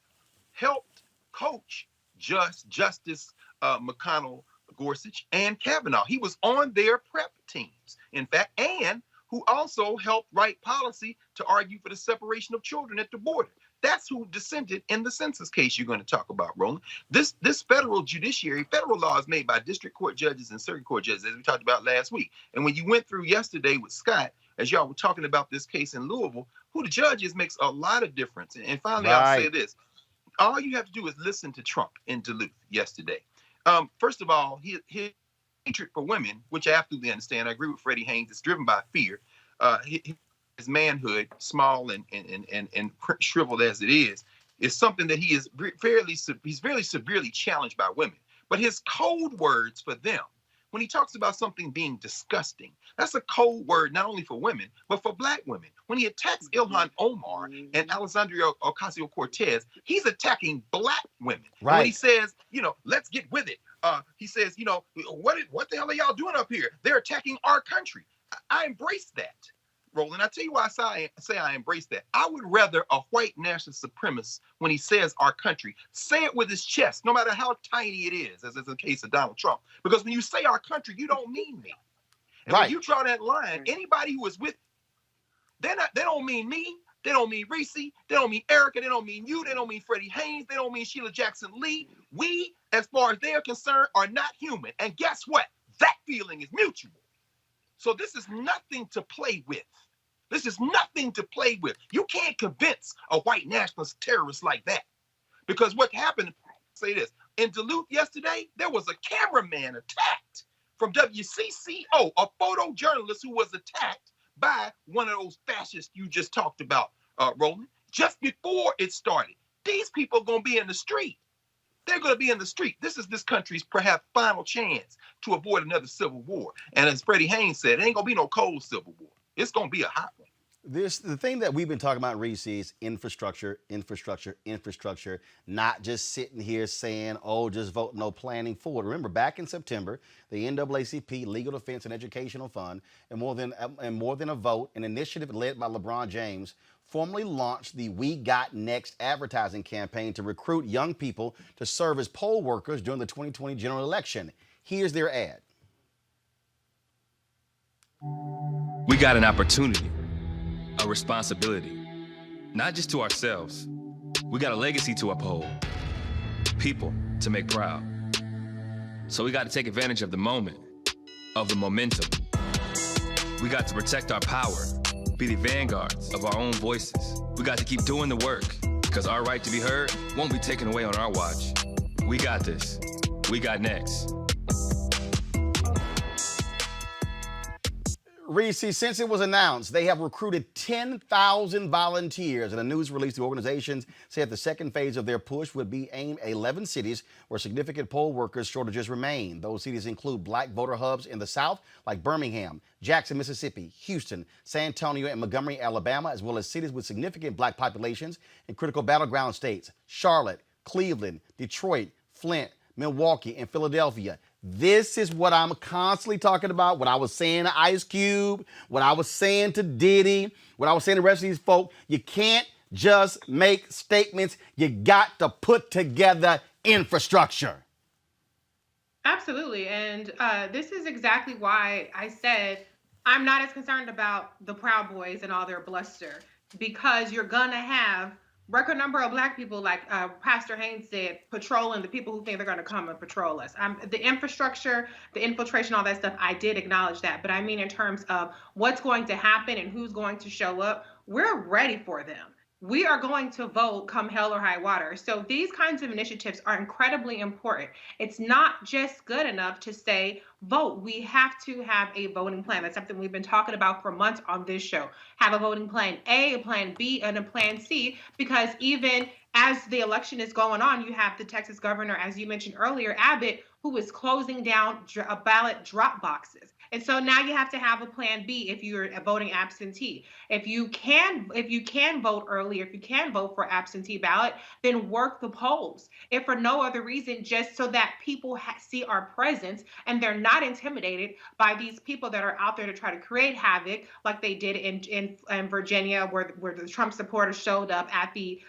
helped coach Justice McConnell, Gorsuch, and Kavanaugh. He was on their prep teams, in fact, and who also helped write policy to argue for the separation of children at the border. That's who dissented in the census case you're going to talk about, Roland. This federal judiciary, federal law is made by district court judges and circuit court judges, as we talked about last week. And when you went through yesterday with Scott, as y'all were talking about this case in Louisville, who the judge is makes a lot of difference. And finally, I'll say this. All you have to do is listen to Trump in Duluth yesterday. First of all, his hatred for women, which I absolutely understand. I agree with Freddie Haynes. It's driven by fear. His manhood, small and shriveled as it is something that he's fairly severely challenged by women. But his code words for them, when he talks about something being disgusting, that's a code word not only for women, but for black women. When he attacks Ilhan Omar and Alexandria Ocasio-Cortez, he's attacking black women. Right. When he says, let's get with it, he says, what the hell are y'all doing up here? They're attacking our country. I embrace that, Roland. I tell you why I say I embrace that. I would rather a white national supremacist, when he says our country, say it with his chest, no matter how tiny it is, as is the case of Donald Trump. Because when you say our country, you don't mean me. And when you draw that line, anybody who is with, they don't mean me. They don't mean Reese. They don't mean Erica. They don't mean you. They don't mean Freddie Haynes. They don't mean Sheila Jackson Lee. We, as far as they are concerned, are not human. And guess what? That feeling is mutual. So this is nothing to play with. This is nothing to play with. You can't convince a white nationalist terrorist like that. Because what happened, say this, in Duluth yesterday, there was a cameraman attacked from WCCO, a photojournalist who was attacked by one of those fascists you just talked about, Roland, just before it started. These people are going to be in the street. They're going to be in the street. This is this country's perhaps final chance to avoid another civil war. And as Freddie Haynes said, it ain't going to be no cold civil war. It's going to be a hot one. The thing that we've been talking about, Reese, is infrastructure, not just sitting here saying, just vote, no planning forward. Remember, back in September, the NAACP Legal Defense and Educational Fund, and more than a vote, an initiative led by Lebron James, formally launched the We Got Next advertising campaign to recruit young people to serve as poll workers during the 2020 general election. Here's their ad. We got an opportunity, a responsibility, not just to ourselves. We got a legacy to uphold, people to make proud. So we got to take advantage of the moment, of the momentum. We got to protect our power, be the vanguards of our own voices. We got to keep doing the work, because our right to be heard won't be taken away on our watch. We got this. We got next. Reese, since it was announced, they have recruited 10,000 volunteers. In a news release, the organizations said the second phase of their push would be aimed at 11 cities where significant poll workers shortages remain. Those cities include black voter hubs in the South, like Birmingham, Jackson, Mississippi, Houston, San Antonio, and Montgomery, Alabama, as well as cities with significant black populations in critical battleground states, Charlotte, Cleveland, Detroit, Flint, Milwaukee, and Philadelphia. This is what I'm constantly talking about, what I was saying to Ice Cube, what I was saying to Diddy, what I was saying to the rest of these folk. You can't just make statements. You got to put together infrastructure. Absolutely. And this is exactly why I said I'm not as concerned about the Proud Boys and all their bluster, because you're going to have record number of black people, like Pastor Haynes said, patrolling the people who think they're going to come and patrol us. The infrastructure, the infiltration, all that stuff, I did acknowledge that. But I mean, in terms of what's going to happen and who's going to show up, we're ready for them. We are going to vote come hell or high water. So these kinds of initiatives are incredibly important. It's not just good enough to say vote. We have to have a voting plan. That's something we've been talking about for months on this show. Have a voting plan A, a plan B, and a plan C, because even as the election is going on, you have the Texas governor, as you mentioned earlier, Abbott, who is closing down ballot drop boxes. And so now you have to have a plan B if you're a voting absentee. If you can vote early, if you can vote for absentee ballot, then work the polls. If for no other reason, just so that people see our presence and they're not intimidated by these people that are out there to try to create havoc, like they did in Virginia, where the Trump supporters showed up at the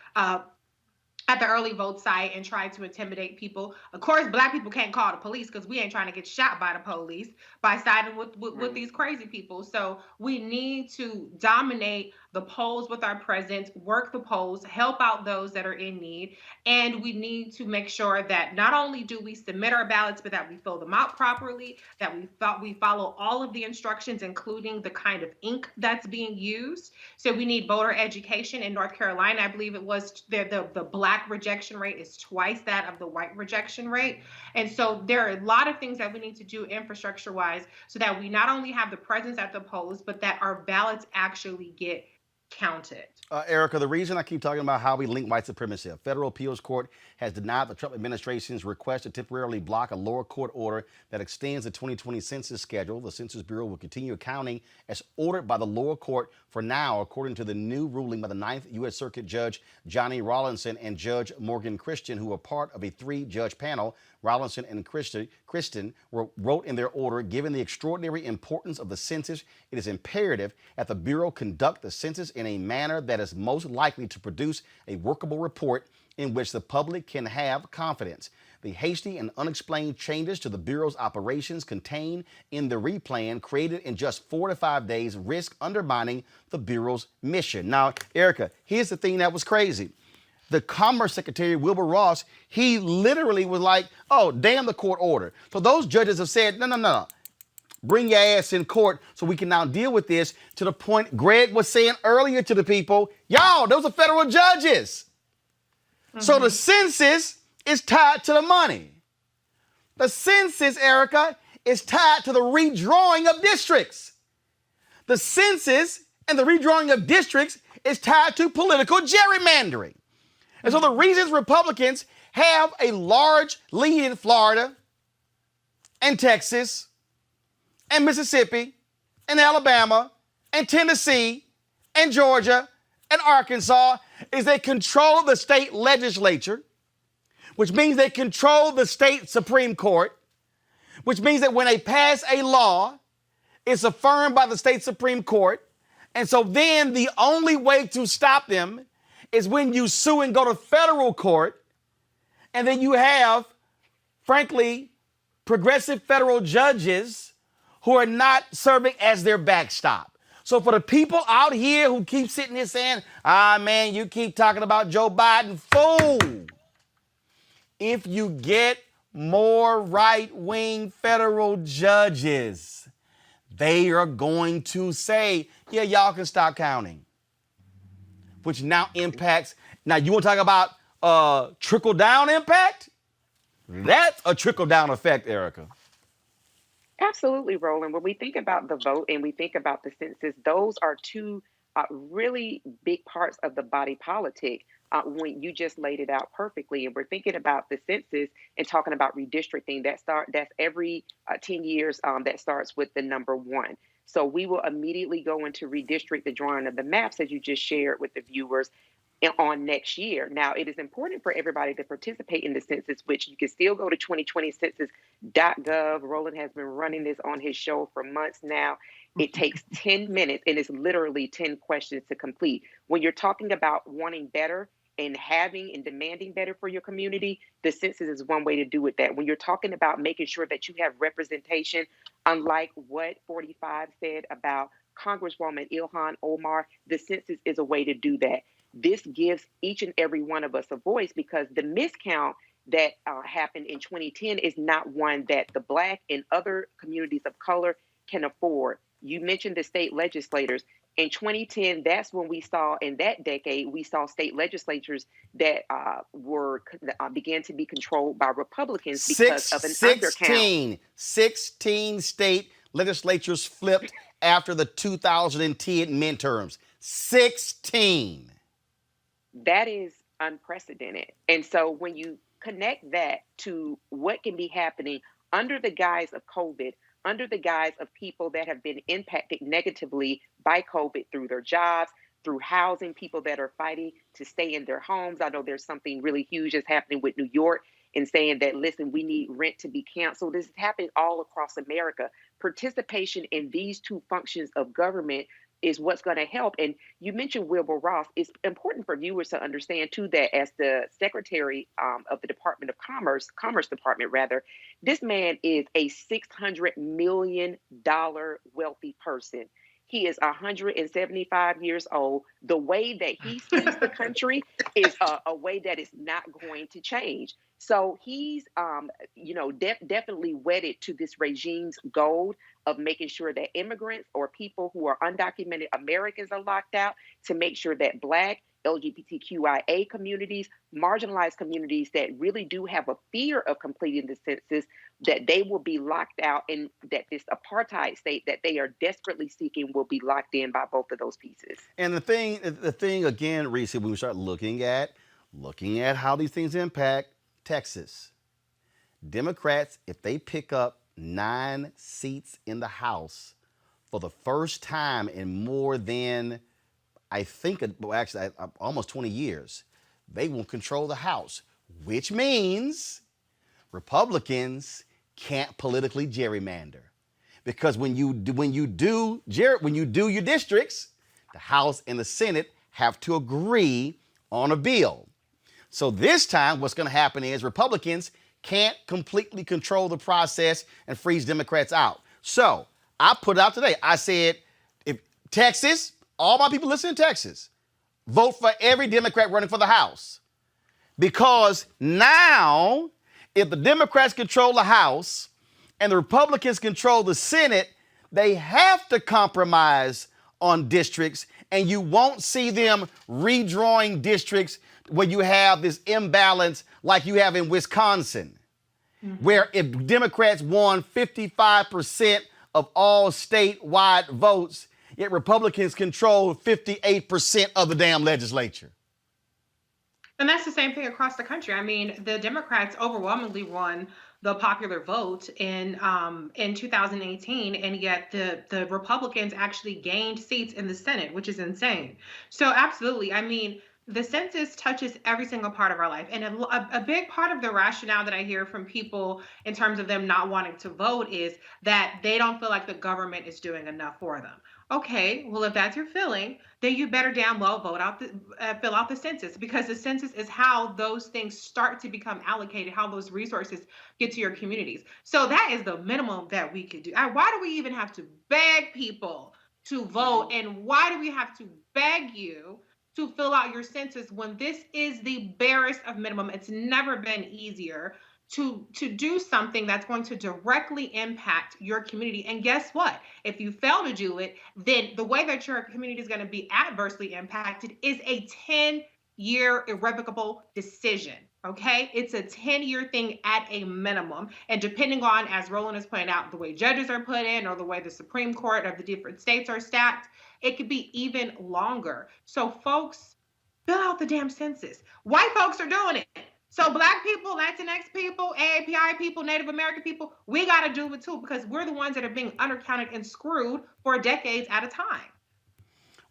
at the early vote site and try to intimidate people. Of course, Black people can't call the police because we ain't trying to get shot by the police by siding with these crazy people. So we need to dominate the polls with our presence, work the polls, help out those that are in need. And we need to make sure that not only do we submit our ballots, but that we fill them out properly, that we follow all of the instructions, including the kind of ink that's being used. So we need voter education. In North Carolina, I believe it was the Black rejection rate is twice that of the white rejection rate. And so there are a lot of things that we need to do infrastructure wise so that we not only have the presence at the polls, but that our ballots actually get counted. Erica, the reason I keep talking about how we link white supremacy, a federal appeals court has denied the Trump administration's request to temporarily block a lower court order that extends the 2020 census schedule. The Census Bureau will continue accounting as ordered by the lower court for now, according to the new ruling by the 9th U.S. Circuit Judge Johnny Rawlinson and Judge Morgan Christian, who are part of a 3-judge panel. Rawlinson and Christian wrote in their order, given the extraordinary importance of the census, it is imperative that the Bureau conduct the census in a manner that is most likely to produce a workable report in which the public can have confidence. The hasty and unexplained changes to the Bureau's operations contained in the replan created in just 4 to 5 days risk undermining the Bureau's mission. Now, Erica, here's the thing that was crazy. The Commerce Secretary, Wilbur Ross, he literally was like, oh, damn the court order. So those judges have said, no. Bring your ass in court so we can now deal with this, to the point Greg was saying earlier to the people, y'all, those are federal judges. So the census is tied to the money. The census, Erica, is tied to the redrawing of districts. The census and the redrawing of districts is tied to political gerrymandering. And so the reasons Republicans have a large lead in Florida and Texas and Mississippi and Alabama and Tennessee and Georgia and Arkansas is they control the state legislature, which means they control the state Supreme Court, which means that when they pass a law, it's affirmed by the state Supreme Court. And so then the only way to stop them is when you sue and go to federal court. And then you have, frankly, progressive federal judges who are not serving as their backstop. So for the people out here who keep sitting here saying, man, you keep talking about Joe Biden, fool. If you get more right-wing federal judges, they are going to say, yeah, y'all can stop counting. Which now impacts, now you want to talk about trickle-down impact? That's a trickle-down effect, Erica. Absolutely, Roland. When we think about the vote and we think about the census, those are two really big parts of the body politic when you just laid it out perfectly. And we're thinking about the census and talking about redistricting. That's every 10 years that starts with the number 1. So we will immediately go into redistrict the drawing of the maps, as you just shared with the viewers, on next year. Now, it is important for everybody to participate in the census, which you can still go to 2020census.gov. Roland has been running this on his show for months now. It takes 10 minutes, and it's literally 10 questions to complete. When you're talking about wanting better and having and demanding better for your community, the census is one way to do it. That when you're talking about making sure that you have representation, unlike what 45 said about Congresswoman Ilhan Omar, the census is a way to do that. This gives each and every one of us a voice, because the miscount that happened in 2010 is not one that the Black and other communities of color can afford. You mentioned the state legislators. In 2010, that's when we saw, in that decade, we saw state legislatures that began to be controlled by Republicans because of an undercount. 16 state legislatures flipped after the 2010 midterms. 16. That is unprecedented. And so when you connect that to what can be happening under the guise of COVID, under the guise of people that have been impacted negatively by COVID through their jobs, through housing, people that are fighting to stay in their homes. I know there's something really huge that's happening with New York and saying that, listen, we need rent to be canceled. This is happening all across America. Participation in these two functions of government is what's going to help. And you mentioned Wilbur Ross. It's important for viewers to understand too that as the Secretary of the Department of Commerce Department rather, this man is a $600 million wealthy person. He is 175 years old. The way that he sees the country is a way that is not going to change. So he's, definitely wedded to this regime's goal of making sure that immigrants or people who are undocumented Americans are locked out, to make sure that Black, LGBTQIA communities, marginalized communities that really do have a fear of completing the census, that they will be locked out, and that this apartheid state that they are desperately seeking will be locked in by both of those pieces. And the thing again, Reese, when we start looking at how these things impact Texas, Democrats, if they pick up 9 seats in the House for the first time in more than, I think, almost 20 years, they will control the House, which means Republicans can't politically gerrymander, because when you do your districts, the House and the Senate have to agree on a bill. So this time, what's going to happen is Republicans can't completely control the process and freeze Democrats out. So I put it out today. I said, if Texas, all my people listening in Texas, vote for every Democrat running for the House. Because now, if the Democrats control the House and the Republicans control the Senate, they have to compromise on districts, and you won't see them redrawing districts where you have this imbalance like you have in Wisconsin, where if Democrats won 55% of all statewide votes, yet Republicans control 58% of the damn legislature. And that's the same thing across the country. I mean, the Democrats overwhelmingly won the popular vote in 2018, and yet the Republicans actually gained seats in the Senate, which is insane. So absolutely, I mean, the census touches every single part of our life. And a big part of the rationale that I hear from people in terms of them not wanting to vote is that they don't feel like the government is doing enough for them. Okay, well, if that's your feeling, then you better damn well fill out the census, because the census is how those things start to become allocated, how those resources get to your communities. So that is the minimum that we could do. Why do we even have to beg people to vote? And why do we have to beg you to fill out your census when this is the barest of minimum? It's never been easier to do something that's going to directly impact your community. And guess what? If you fail to do it, then the way that your community is going to be adversely impacted is a 10-year irrevocable decision. Okay, it's a 10-year thing at a minimum. And depending on, as Roland has pointed out, the way judges are put in or the way the Supreme Court of the different states are stacked, it could be even longer. So folks, fill out the damn census. White folks are doing it. So Black people, Latinx people, AAPI people, Native American people, we got to do it too, because we're the ones that are being undercounted and screwed for decades at a time.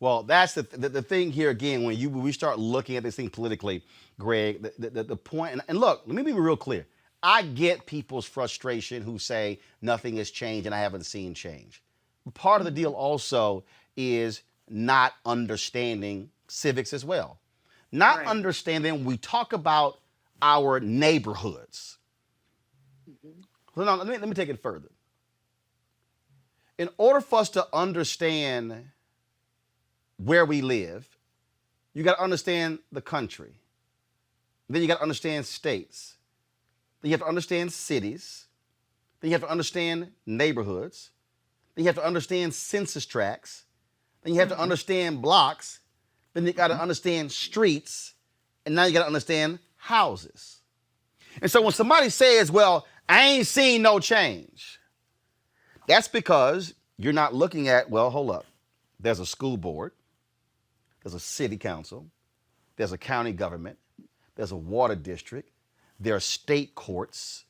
Well, that's the thing here again, when we start looking at this thing politically, Greg, the point, and look, let me be real clear. I get people's frustration who say nothing has changed and I haven't seen change. But part of the deal also is not understanding civics as well. Not understanding, when we talk about our neighborhoods. Hold on, let me take it further. In order for us to understand where we live, you got to understand the country. Then you got to understand states. Then you have to understand cities. Then you have to understand neighborhoods. Then you have to understand census tracts. Then you have to understand blocks. Then you got to understand streets. And now you got to understand houses. And so when somebody says, well, I ain't seen no change, that's because you're not looking at, well, hold up. There's a school board. There's a city council. There's a county government. There's a water district. There are state courts.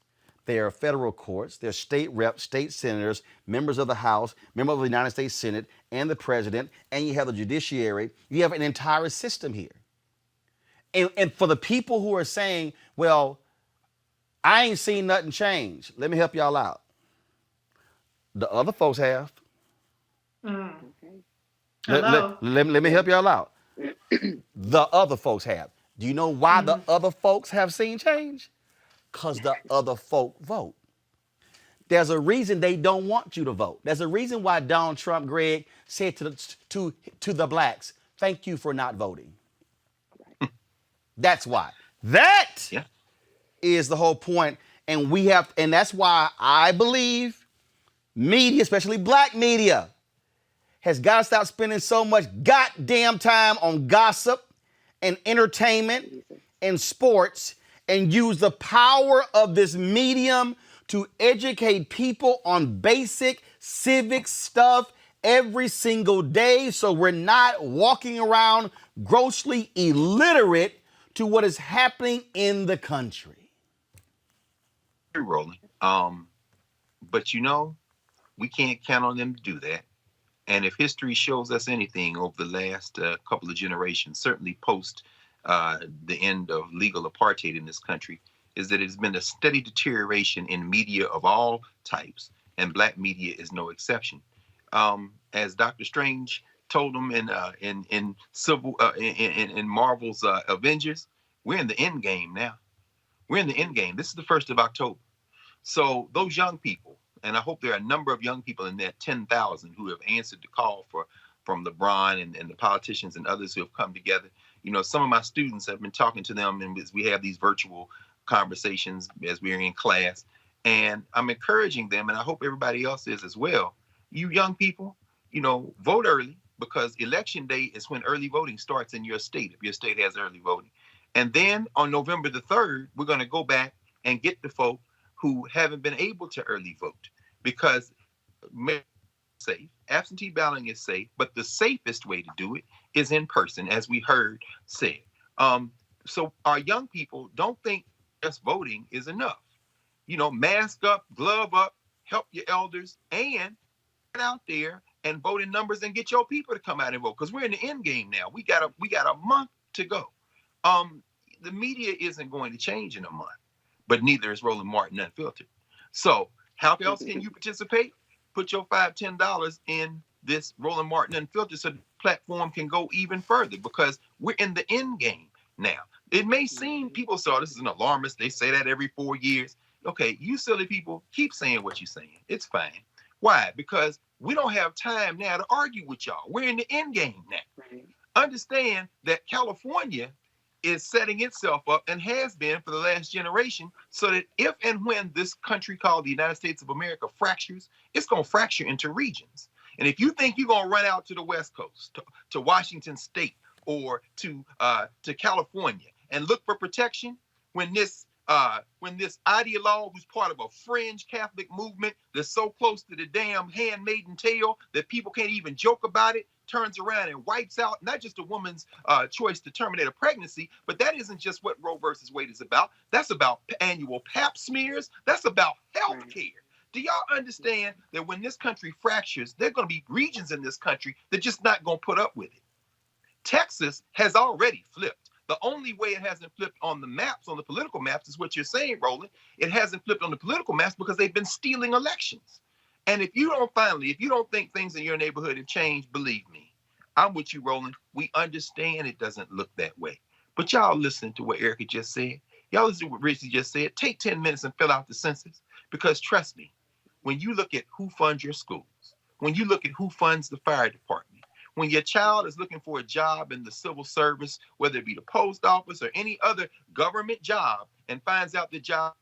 There are federal courts. There's state reps, state senators, members of the House, members of the United States Senate, and the president, and you have the judiciary. You have an entire system here. And for the people who are saying, well, I ain't seen nothing change, let me help y'all out. The other folks have. Okay. Hello. Let me help y'all out. The other folks have. Do you know why the other folks have seen change? Because the other folk vote. There's a reason they don't want you to vote. There's a reason why Donald Trump, Greg, said to the blacks, thank you for not voting. That's why. That is the whole point. And that's why I believe media, especially black media, has got to stop spending so much goddamn time on gossip and entertainment and sports and use the power of this medium to educate people on basic civic stuff every single day so we're not walking around grossly illiterate to what is happening in the country. True, Roland. But we can't count on them to do that. And if history shows us anything over the last couple of generations, certainly post the end of legal apartheid in this country, is that it's been a steady deterioration in media of all types, and black media is no exception. As Dr. Strange told them in Marvel's Avengers, we're in the end game now. We're in the end game. This is the 1st of October. So those young people, and I hope there are a number of young people in that 10,000 who have answered the call from LeBron and the politicians and others who have come together. Some of my students have been talking to them, and we have these virtual conversations as we're in class. And I'm encouraging them, and I hope everybody else is as well. You young people, vote early, because election day is when early voting starts in your state, if your state has early voting. And then on November the 3rd, we're going to go back and get the folk who haven't been able to early vote, because safe, absentee balloting is safe, but the safest way to do it is in person, as we heard said. So our young people don't think just voting is enough. Mask up, glove up, help your elders, and get out there and vote in numbers and get your people to come out and vote, because we're in the end game now. We got a month to go. The media isn't going to change in a month, but neither is Roland Martin Unfiltered. So how else can you participate? Put your $5, $10 in this Roland Martin Unfiltered so the platform can go even further, because we're in the end game now. It may seem people saw this is an alarmist. They say that every 4 years. Okay, you silly people, keep saying what you're saying. It's fine. Why? Because we don't have time now to argue with y'all. We're in the end game now. Right. Understand that California is setting itself up, and has been for the last generation, so that if and when this country called the United States of America fractures, it's going to fracture into regions. And if you think you're going to run out to the West Coast, to Washington State, or to California and look for protection, when this ideologue who's part of a fringe Catholic movement that's so close to the damn handmaiden tale that people can't even joke about it, turns around and wipes out not just a woman's choice to terminate a pregnancy, but that isn't just what Roe versus Wade is about. That's about annual pap smears. That's about health care. Do y'all understand that when this country fractures, there are going to be regions in this country that just not going to put up with it? Texas has already flipped. The only way it hasn't flipped on the maps, on the political maps, is what you're saying, Roland. It hasn't flipped on the political maps because they've been stealing elections. And if you don't think things in your neighborhood have changed, believe me, I'm with you, Roland. We understand it doesn't look that way. But y'all listen to what Erica just said. Y'all listen to what Richie just said. Take 10 minutes and fill out the census. Because trust me, when you look at who funds your schools, when you look at who funds the fire department, when your child is looking for a job in the civil service, whether it be the post office or any other government job, and finds out the job,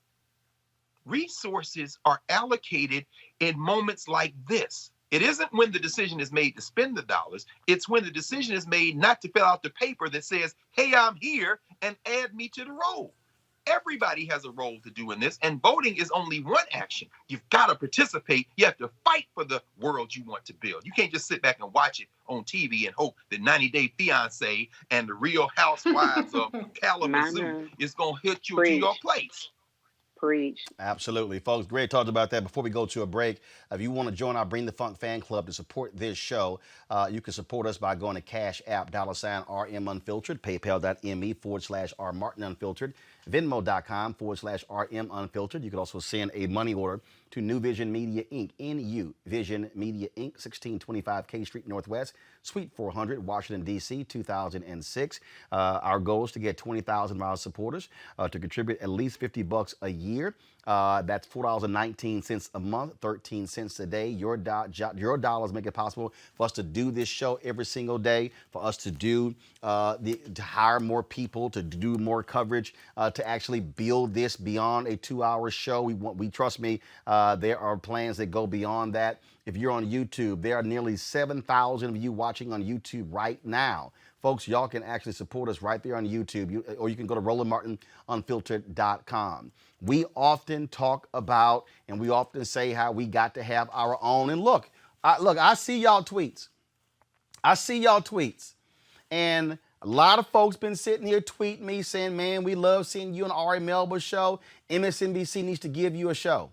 resources are allocated in moments like this. It isn't when the decision is made to spend the dollars. It's when the decision is made not to fill out the paper that says, hey, I'm here, and add me to the roll. Everybody has a role to do in this, and voting is only one action. You've got to participate. You have to fight for the world you want to build. You can't just sit back and watch it on TV and hope that 90 Day Fiancé and the Real Housewives of Kalamazoo is going to hit you to your place. Preach. Absolutely. Folks, Greg talked about that. Before we go to a break, if you want to join our Bring the Funk fan club to support this show, you can support us by going to Cash App, $RM Unfiltered, paypal.me/R Martin Unfiltered. Venmo.com/RM Unfiltered. You could also send a money order to New Vision Media Inc. NU Vision Media Inc. 1625 K Street Northwest, Suite 400, Washington, D.C., 2006. Our goal is to get 20,000 miles supporters to contribute at least $50 a year. That's $4.19 a month, 13 cents a day. Your dollars make it possible for us to do this show every single day, for us to do to hire more people, to do more coverage, to actually build this beyond a 2-hour show. We trust me, there are plans that go beyond that. If you're on YouTube, there are nearly 7,000 of you watching on YouTube right now. Folks, y'all can actually support us right there on YouTube, or you can go to RolandMartinUnfiltered.com. We often talk about and we often say how we got to have our own. And look, I see y'all tweets. And a lot of folks been sitting here tweeting me saying, man, we love seeing you on Ari Melba's show. MSNBC needs to give you a show.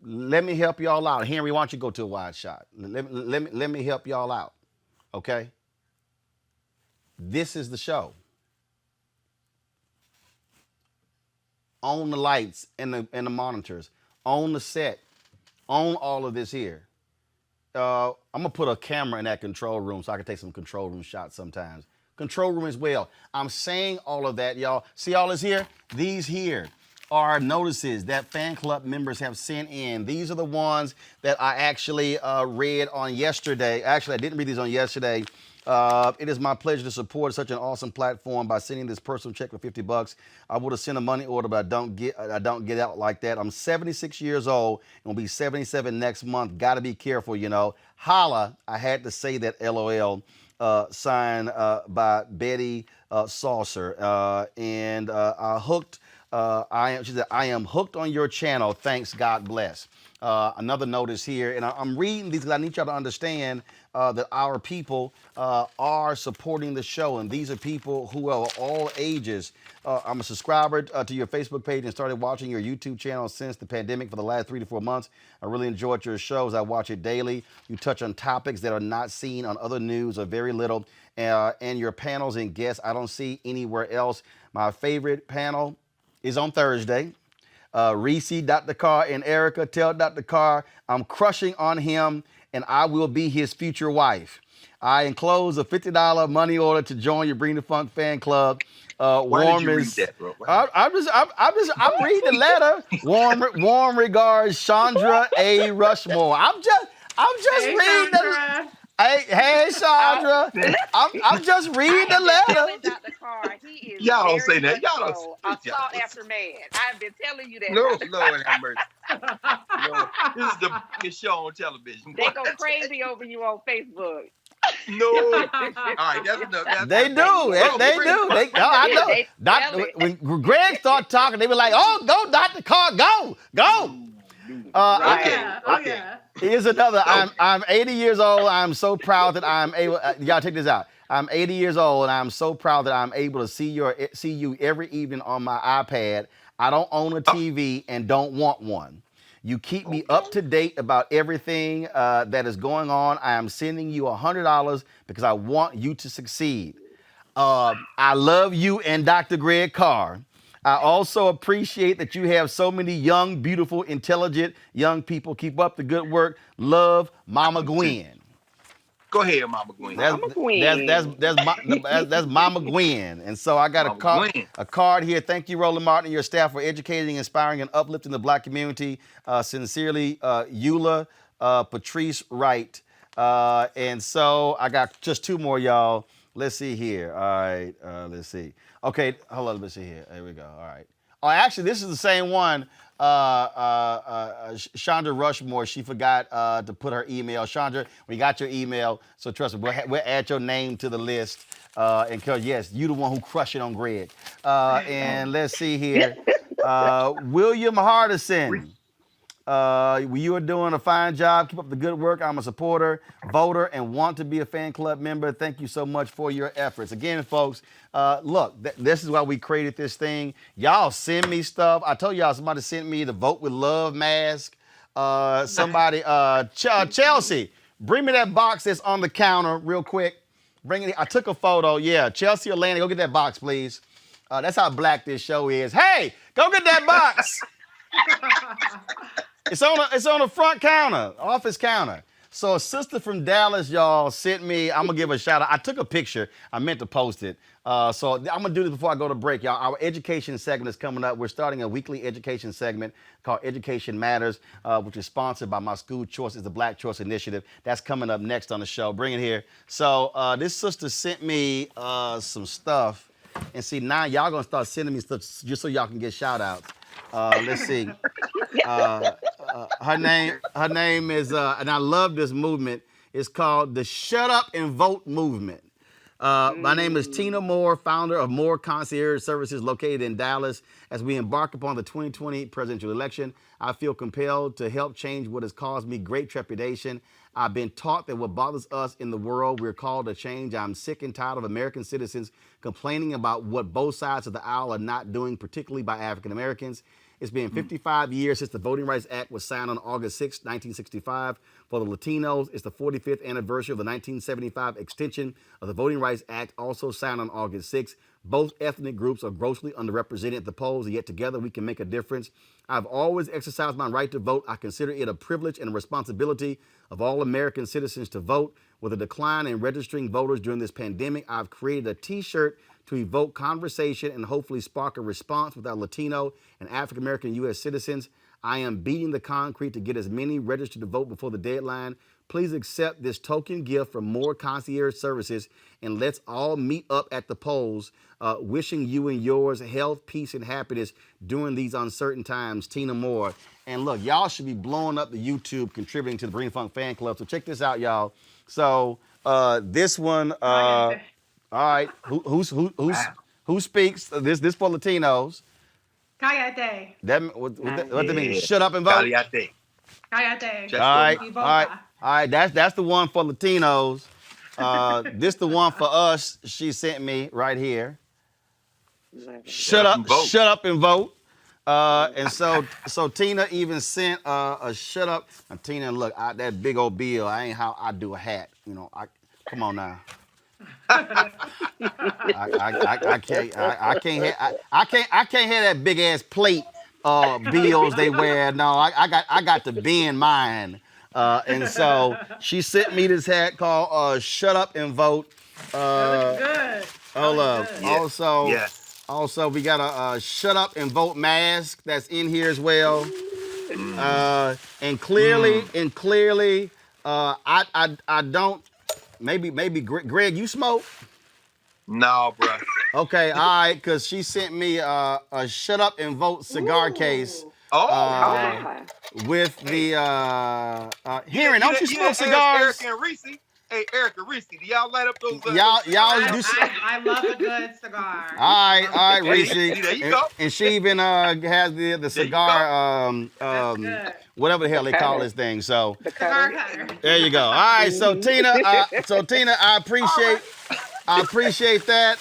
Let me help y'all out. Henry, why don't you go to a wide shot? Let me help y'all out, okay? This is the show. Own the lights and the monitors. Own the set. Own all of this here. I'm going to put a camera in that control room so I can take some control room shots sometimes. Control room as well. I'm saying all of that, y'all. See all this here? These here are notices that fan club members have sent in. These are the ones that I actually read on yesterday. Actually, I didn't read these on yesterday. It is my pleasure to support such an awesome platform by sending this personal check for $50. I would have sent a money order, but I don't get out like that. I'm 76 years old and will be 77 next month. Got to be careful, you know. Holla, I had to say that LOL. Signed by Betty Saucer. And she said, I am hooked on your channel. Thanks, God bless. Another notice here, and I'm reading these because I need y'all to understand that our people are supporting the show, and these are people who are all ages. I'm a subscriber to your Facebook page and started watching your YouTube channel since the pandemic for the last 3 to 4 months. I really enjoyed your shows. I watch it daily. You touch on topics that are not seen on other news or very little, and your panels and guests I don't see anywhere else. My favorite panel is on Thursday. Reese, Dr. Carr, and Erica. Tell Dr. Carr I'm crushing on him and I will be his future wife. I enclose a $50 money order to join your Bring the Funk fan club. Why did you read that, bro? I'm reading the letter. Warm regards, Chandra A. Rushmore. I'm just reading the. Hey, Chandra. I'm just reading the letter. Dr. Carr, he is y'all don't say that. Y'all don't. A sought after man. I've been telling you that. No, Lord have mercy. No, this is the biggest show on television. They go crazy over you on Facebook. No. All right, that's enough. They do. I know. When Greg started talking, they were like, "Oh, go, Dr. Carr, go." Okay. Here's another. I'm 80 years old. I'm so proud that I'm able. Y'all check this out. I'm 80 years old, and I'm so proud that I'm able to see you every evening on my iPad. I don't own a TV and don't want one. You keep me up to date about everything that is going on. I am sending you $100 because I want you to succeed. I love you and Dr. Greg Carr. I also appreciate that you have so many young, beautiful, intelligent young people. Keep up the good work. Love, Mama Gwen. Go ahead, Mama Gwen. That's Mama Gwen. And so I got a card here. Thank you, Roland Martin, and your staff for educating, inspiring, and uplifting the Black community. Sincerely, Eula Patrice Wright. And so I got just 2 more, y'all. Let's see here. All right, let's see. Okay, hold on, let's see here. Here we go. All right. Oh, actually, this is the same one. Chandra Rushmore, she forgot to put her email. Chandra, we got your email, so trust me, we'll add your name to the list. And because, yes, you the one who crushed it on Greg. And let's see here. William Hardison. You are doing a fine job. Keep up the good work. I'm a supporter, voter, and want to be a fan club member. Thank you so much for your efforts. Again, folks, look, this is why we created this thing. Y'all send me stuff. I told y'all somebody sent me the Vote with Love mask. Chelsea, bring me that box that's on the counter real quick. Bring it. I took a photo. Yeah, Chelsea or Lanny, go get that box, please. That's how black this show is. Hey, go get that box. It's on the front counter, office counter. So a sister from Dallas, y'all, sent me, I'm going to give a shout out. I took a picture. I meant to post it. So I'm going to do this before I go to break, y'all. Our education segment is coming up. We're starting a weekly education segment called Education Matters, which is sponsored by my school choice. It's the Black Choice Initiative. That's coming up next on the show. Bring it here. So this sister sent me some stuff. And see, now y'all going to start sending me stuff just so y'all can get shout outs. Let's see. Her name is, and I love this movement. It's called the Shut Up and Vote Movement. My name is Tina Moore, founder of Moore Concierge Services located in Dallas. As we embark upon the 2020 presidential election, I feel compelled to help change what has caused me great trepidation. I've been taught that what bothers us in the world, we're called to change. I'm sick and tired of American citizens complaining about what both sides of the aisle are not doing, particularly by African Americans. It's been 55 years since the Voting Rights Act was signed on August 6, 1965. For the Latinos, it's the 45th anniversary of the 1975 extension of the Voting Rights Act, also signed on August 6. Both ethnic groups are grossly underrepresented at the polls, and yet together we can make a difference. I've always exercised my right to vote. I consider it a privilege and a responsibility of all American citizens to vote. With a decline in registering voters during this pandemic, I've created a T-shirt to evoke conversation and hopefully spark a response with our Latino and African-American U.S. citizens. I am beating the concrete to get as many registered to vote before the deadline. Please accept this token gift from Moore Concierge Services, and let's all meet up at the polls. Wishing you and yours health, peace, and happiness during these uncertain times. Tina Moore. And look, y'all should be blowing up the YouTube, contributing to the Bring Funk Fan Club. So check this out, y'all. So this one, all right, who speaks? This for Latinos. Cállate. What that mean? Shut up and vote. Cállate. Cállate. All right. That's the one for Latinos. This the one for us. She sent me right here. Shut up and vote. And so Tina even sent a shut up. And Tina, look, that big old bill. I ain't how I do a hat. You know, come on now. I can't have that big ass plate bills they wear. No, I got to bend mine. And so she sent me this hat called "Shut Up and Vote." Good. Hold up. Yes. Also, we got a "Shut Up and Vote" mask that's in here as well. And clearly, I don't. Maybe Greg, you smoke? No, bro. Okay, all right, because she sent me a "Shut Up and Vote" cigar case. With the hearing. Don't you smoke cigars? Eric and Reese. Hey, Eric and Reese, do y'all light up those? I love a good cigar. All right, Reese. There you go. And she even has the cigar, whatever the hell they call this thing. So cigar cutter. There you go. All right, so Tina, I appreciate that.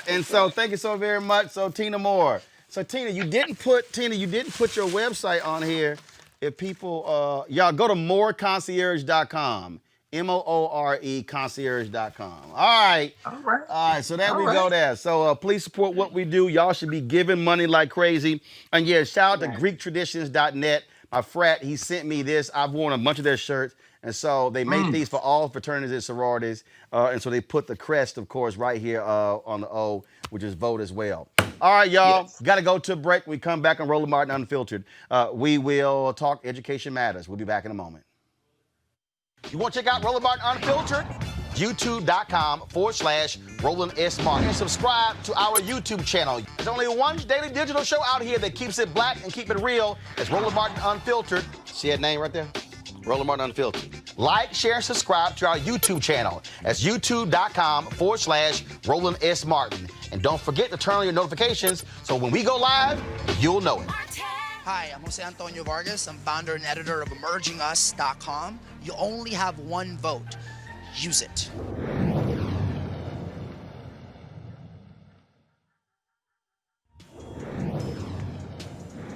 And so thank you so very much. So Tina Moore. So Tina, you didn't put your website on here. If people, y'all go to mooreconcierge.com. MOORE concierge.com. All right. So there we go there. So please support what we do. Y'all should be giving money like crazy. And yeah, shout out to GreekTraditions.net. My frat, he sent me this. I've worn a bunch of their shirts. And so they make these for all fraternities and sororities. And so they put the crest, of course, right here on the O, which is vote as well. All right, y'all. Got to go to a break. We come back on Roland Martin Unfiltered. We will talk Education Matters. We'll be back in a moment. You want to check out Roland Martin Unfiltered? YouTube.com/Roland S. Martin. And subscribe to our YouTube channel. There's only one daily digital show out here that keeps it black and keep it real. It's Roland Martin Unfiltered. See that name right there? Roland Martin Unfiltered. Like, share, and subscribe to our YouTube channel. That's youtube.com/Roland S. Martin. And don't forget to turn on your notifications so when we go live, you'll know it. Hi, I'm Jose Antonio Vargas. I'm founder and editor of EmergingUs.com. You only have one vote. Use it.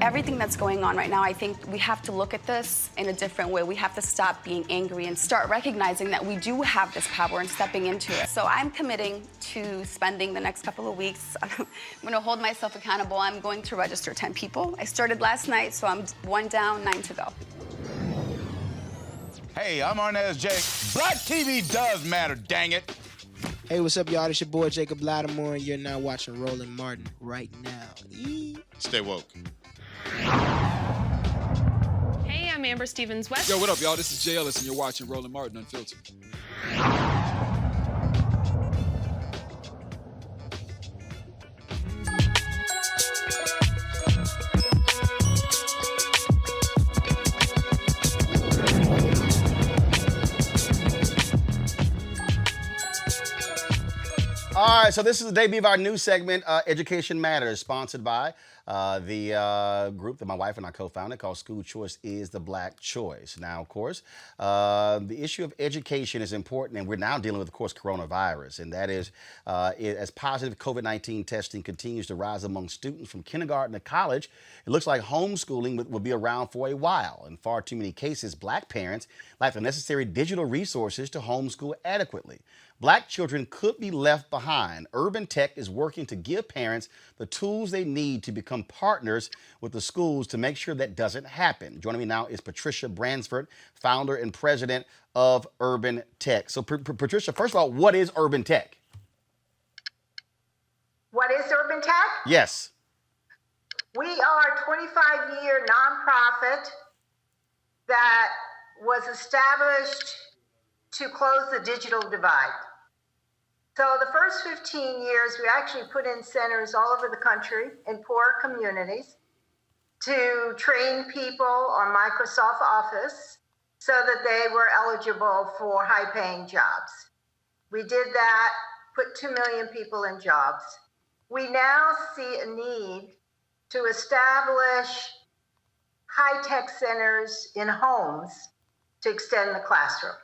everything that's going on right now, I think we have to look at this in a different way. We have to stop being angry and start recognizing that we do have this power and stepping into it. So I'm committing to spending the next couple of weeks. I'm going to hold myself accountable. I'm going to register 10 people. I started last night, so I'm 1 down, 9 to go. Hey, I'm Arnez J. Black TV does matter, dang it. Hey, what's up, y'all? It's your boy Jacob Lattimore, and you're now watching Roland Martin right now. Stay woke. Hey, I'm Amber Stevens-West. Yo, what up, y'all? This is Jay Ellis, and you're watching Roland Martin Unfiltered. All right, so this is the debut of our new segment, Education Matters, sponsored by the group that my wife and I co-founded called School Choice is the Black Choice. Now, of course, the issue of education is important, and we're now dealing with, of course, coronavirus, and that is as positive COVID-19 testing continues to rise among students from kindergarten to college, it looks like homeschooling will be around for a while. In far too many cases, Black parents lack the necessary digital resources to homeschool adequately. Black children could be left behind. Urban Tech is working to give parents the tools they need to become partners with the schools to make sure that doesn't happen. Joining me now is Patricia Bransford, founder and president of Urban Tech. So, Patricia, first of all, what is Urban Tech? What is Urban Tech? Yes. We are a 25-year nonprofit that was established to close the digital divide. So the first 15 years, we actually put in centers all over the country in poor communities to train people on Microsoft Office so that they were eligible for high-paying jobs. We did that, put 2 million people in jobs. We now see a need to establish high-tech centers in homes to extend the classroom.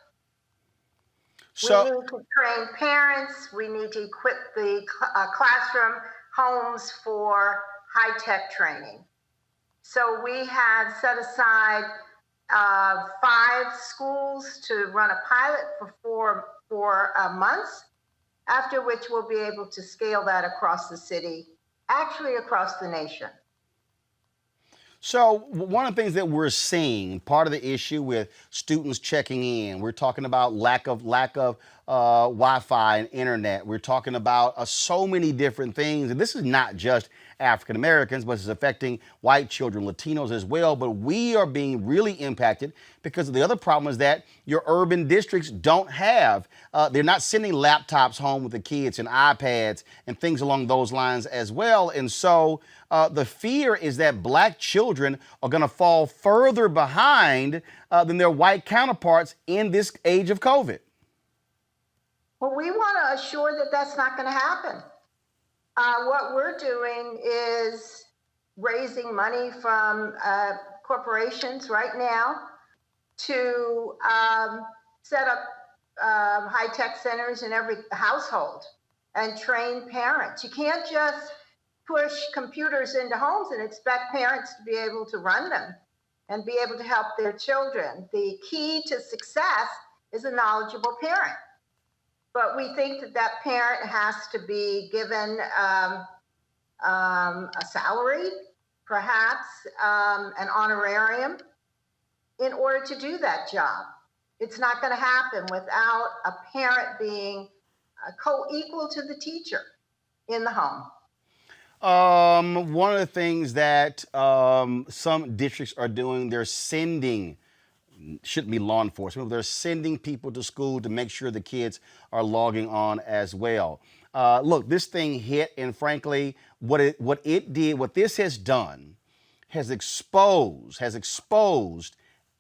So, we need to train parents. We need to equip the classroom homes for high-tech training. So we have set aside 5 schools to run a pilot for 4 months, after which we'll be able to scale that across the city, actually across the nation. So one of the things that we're seeing, part of the issue with students checking in, we're talking about lack of Wi-Fi and internet. We're talking about so many different things. And this is not just African Americans, but it's affecting white children, Latinos as well. But we are being really impacted because the other problem is that your urban districts don't have, they're not sending laptops home with the kids and iPads and things along those lines as well. And so the fear is that Black children are going to fall further behind than their white counterparts in this age of COVID. Well, we want to assure that that's not going to happen. What we're doing is raising money from corporations right now to set up high-tech centers in every household and train parents. You can't just push computers into homes and expect parents to be able to run them and be able to help their children. The key to success is a knowledgeable parent. But we think that that parent has to be given a salary, perhaps an honorarium, in order to do that job. It's not going to happen without a parent being co-equal to the teacher in the home. One of the things that some districts are doing, they're sending, shouldn't be law enforcement, but they're sending people to school to make sure the kids are logging on as well. Look, this thing hit, and frankly, what this has done has exposed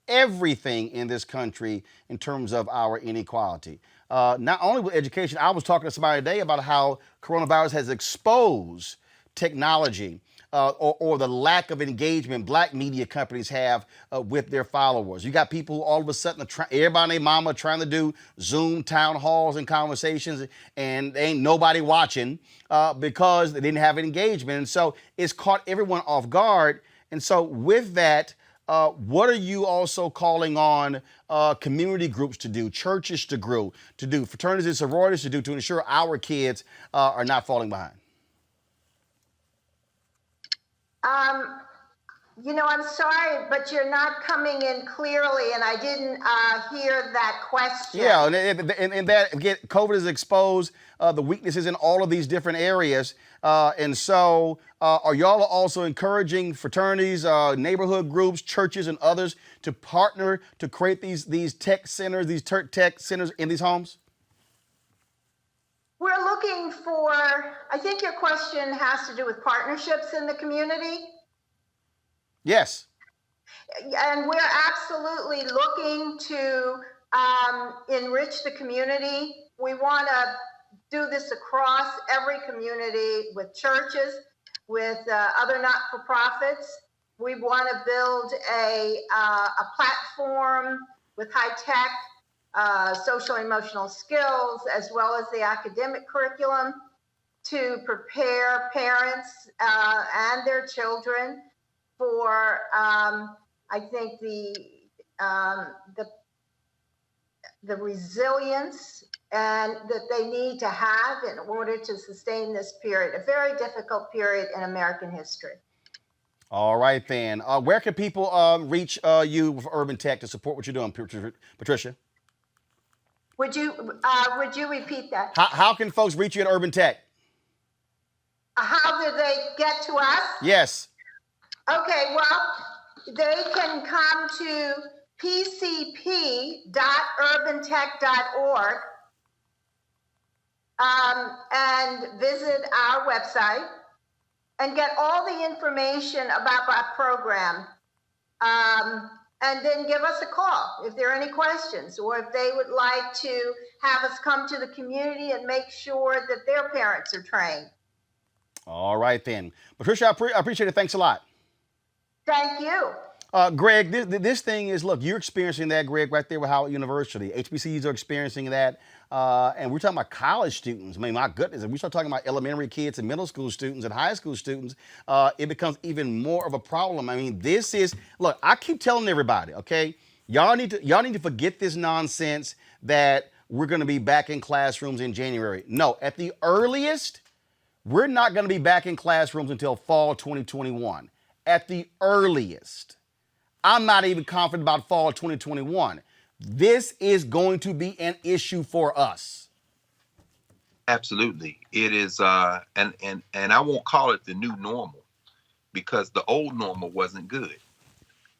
everything in this country in terms of our inequality. Not only with education, I was talking to somebody today about how coronavirus has exposed technology or the lack of engagement Black media companies have with their followers. You got people who all of a sudden, everybody and their mama trying to do Zoom town halls and conversations, and ain't nobody watching because they didn't have engagement. And so it's caught everyone off guard. And so with that, what are you also calling on community groups to do, churches to do, fraternities and sororities to do to ensure our kids are not falling behind? You know, I'm sorry, but you're not coming in clearly, and I didn't hear that question. Yeah, and that, again, COVID has exposed the weaknesses in all of these different areas. And so are y'all also encouraging fraternities, neighborhood groups, churches, and others to partner to create these tech centers, these tech centers in these homes? We're looking for, I think your question has to do with partnerships in the community. Yes. And we're absolutely looking to enrich the community. We want to do this across every community with churches, with other not-for-profits. We want to build a platform with high-tech social and emotional skills, as well as the academic curriculum, to prepare parents and their children for, I think, the resilience and that they need to have in order to sustain this period, a very difficult period in American history. All right, then. Where can people reach you with Urban Tech to support what you're doing, Patricia? Would you repeat that? How can folks reach you at Urban Tech? How do they get to us? Yes. Okay, well, they can come to pcp.urbantech.org and visit our website and get all the information about our program. And then give us a call if there are any questions, or if they would like to have us come to the community and make sure that their parents are trained. All right, then. Patricia, I appreciate it. Thanks a lot. Thank you. Greg, this thing is, look, you're experiencing that, Greg, right there with Howard University. HBCUs are experiencing that. And we're talking about college students. I mean, my goodness, if we start talking about elementary kids and middle school students and high school students, it becomes even more of a problem. I mean, this is, look, I keep telling everybody, okay, y'all need to forget this nonsense that we're going to be back in classrooms in January. No, at the earliest, we're not going to be back in classrooms until fall 2021. At the earliest. I'm not even confident about fall 2021. This is going to be an issue for us. Absolutely. It is, and I won't call it the new normal, because the old normal wasn't good.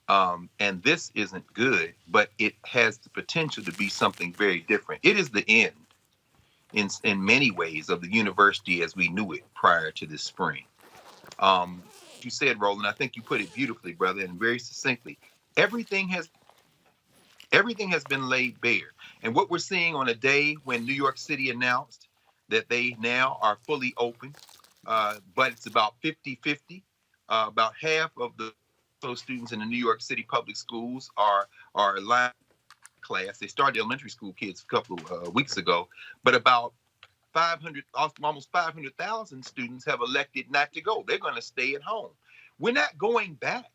And this isn't good, but it has the potential to be something very different. It is the end, in many ways, of the university as we knew it prior to this spring. You said, Roland, I think you put it beautifully, brother, and very succinctly. Everything has been laid bare. And what we're seeing on a day when New York City announced that they now are fully open, but it's about 50-50. About half of those students in the New York City public schools are line class. They started elementary school kids a couple of weeks ago, but about almost 500,000 students have elected not to go. They're going to stay at home. We're not going back.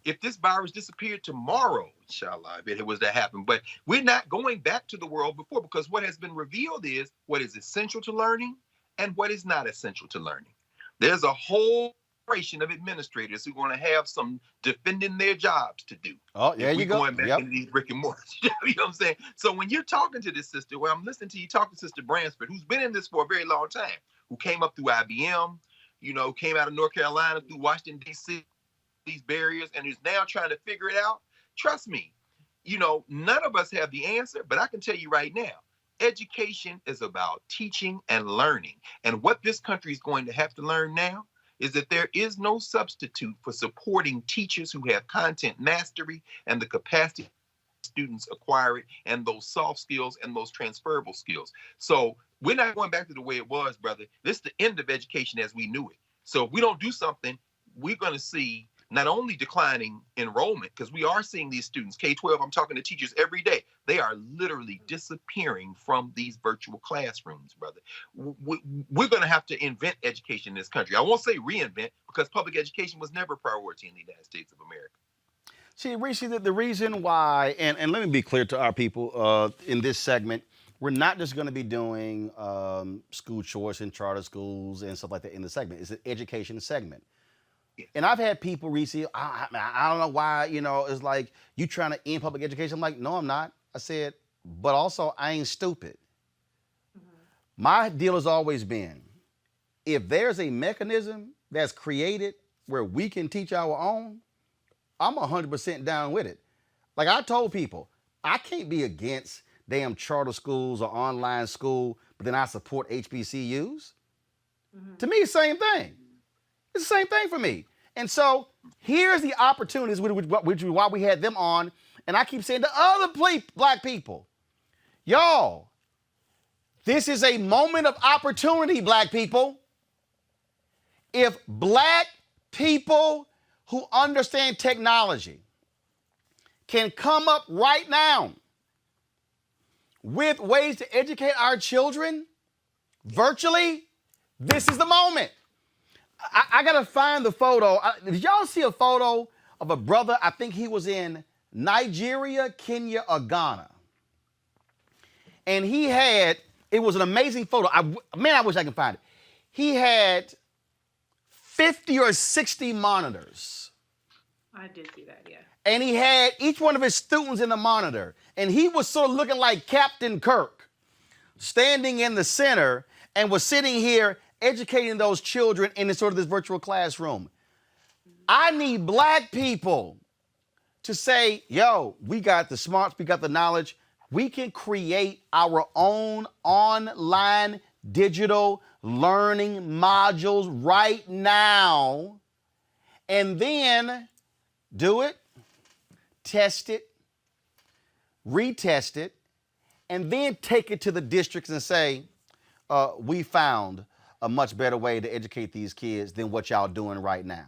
If this virus disappeared tomorrow, inshallah, if it was to happen, but we're not going back to the world before, because what has been revealed is what is essential to learning and what is not essential to learning. There's a whole generation of administrators who are going to have some defending their jobs to do. Oh, there you go. Going back into these brick and mortar. You know what I'm saying? So when you're talking to this sister, well, I'm listening to you talk to Sister Bransford, who's been in this for a very long time, who came up through IBM, came out of North Carolina, through Washington, D.C., these barriers, and is now trying to figure it out. Trust me, none of us have the answer, but I can tell you right now, education is about teaching and learning. And what this country is going to have to learn now is that there is no substitute for supporting teachers who have content mastery and the capacity students acquire it, and those soft skills and those transferable skills. So we're not going back to the way it was, brother. This is the end of education as we knew it. So if we don't do something, we're going to see not only declining enrollment, because we are seeing these students, K-12, I'm talking to teachers every day, they are literally disappearing from these virtual classrooms, brother. We're going to have to invent education in this country. I won't say reinvent, because public education was never a priority in the United States of America. See, Rishi, the reason why, and let me be clear to our people in this segment, we're not just going to be doing school choice and charter schools and stuff like that in the segment. It's an education segment. And I've had people receive, I don't know why, it's like, you trying to end public education. I'm like, no, I'm not. I said, but also, I ain't stupid. My deal has always been, if there's a mechanism that's created where we can teach our own, I'm 100% down with it. Like I told people, I can't be against damn charter schools or online school, but then I support HBCUs. To me, it's the same thing. It's the same thing for me. And so here's the opportunities, which is why we had them on. And I keep saying to other black people, y'all, this is a moment of opportunity, black people. If black people who understand technology can come up right now with ways to educate our children virtually, this is the moment. I got to find the photo. Did y'all see a photo of a brother? I think he was in Nigeria, Kenya, or Ghana. And it was an amazing photo. I wish I could find it. He had 50 or 60 monitors. I did see that, yeah. And he had each one of his students in the monitor. And he was sort of looking like Captain Kirk, standing in the center and was sitting here educating those children in this virtual classroom. I need black people to say, yo, we got the smarts, we got the knowledge. We can create our own online digital learning modules right now, and then do it, test it, retest it, and then take it to the districts and say, we found a much better way to educate these kids than what y'all doing right now.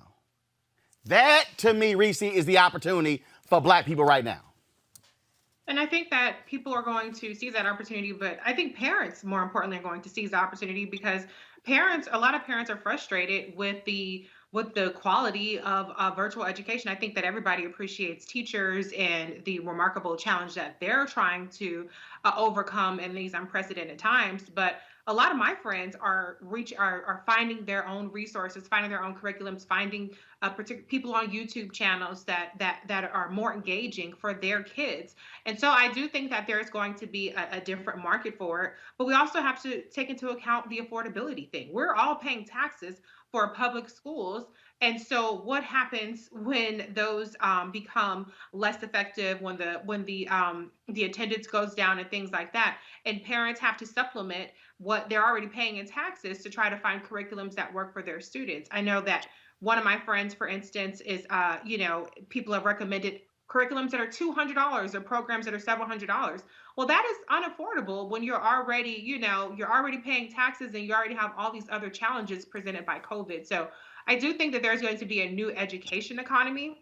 That, to me, Reese, is the opportunity for black people right now. And I think that people are going to seize that opportunity, but I think parents, more importantly, are going to seize the opportunity because a lot of parents are frustrated with the quality of virtual education. I think that everybody appreciates teachers and the remarkable challenge that they're trying to overcome in these unprecedented times. But a lot of my friends are finding their own resources, finding their own curriculums, finding particular people on YouTube channels that are more engaging for their kids. And so I do think that there's going to be a different market for it. But we also have to take into account the affordability thing. We're all paying taxes for public schools. And so what happens when those become less effective, when the attendance goes down and things like that, and parents have to supplement what they're already paying in taxes to try to find curriculums that work for their students. I know that one of my friends, for instance, is, people have recommended curriculums that are $200 or programs that are several $100s. Well, that is unaffordable when you're already paying taxes and you already have all these other challenges presented by COVID. So I do think that there's going to be a new education economy.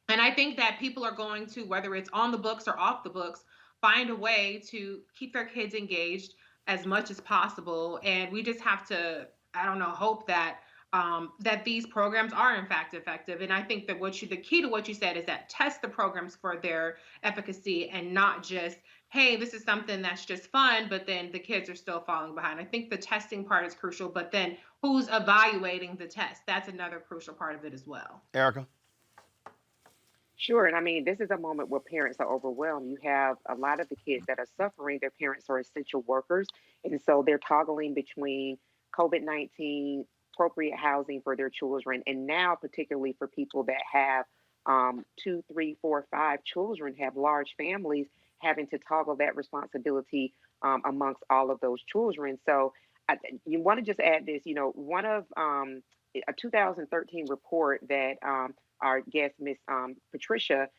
And I think that people are going to, whether it's on the books or off the books, find a way to keep their kids engaged as much as possible. And we just have to, hope that that these programs are in fact effective. And I think that the key to what you said is that test the programs for their efficacy and not just, hey, this is something that's just fun, but then the kids are still falling behind. I think the testing part is crucial, but then who's evaluating the test? That's another crucial part of it as well. Erica? Sure. And this is a moment where parents are overwhelmed. You have a lot of the kids that are suffering. Their parents are essential workers. And so they're toggling between COVID-19, appropriate housing for their children, and now particularly for people that have 2, 3, 4, 5 children, have large families, having to toggle that responsibility amongst all of those children. So you want to just add this, one of a 2013 report that our guest, Miss Patricia,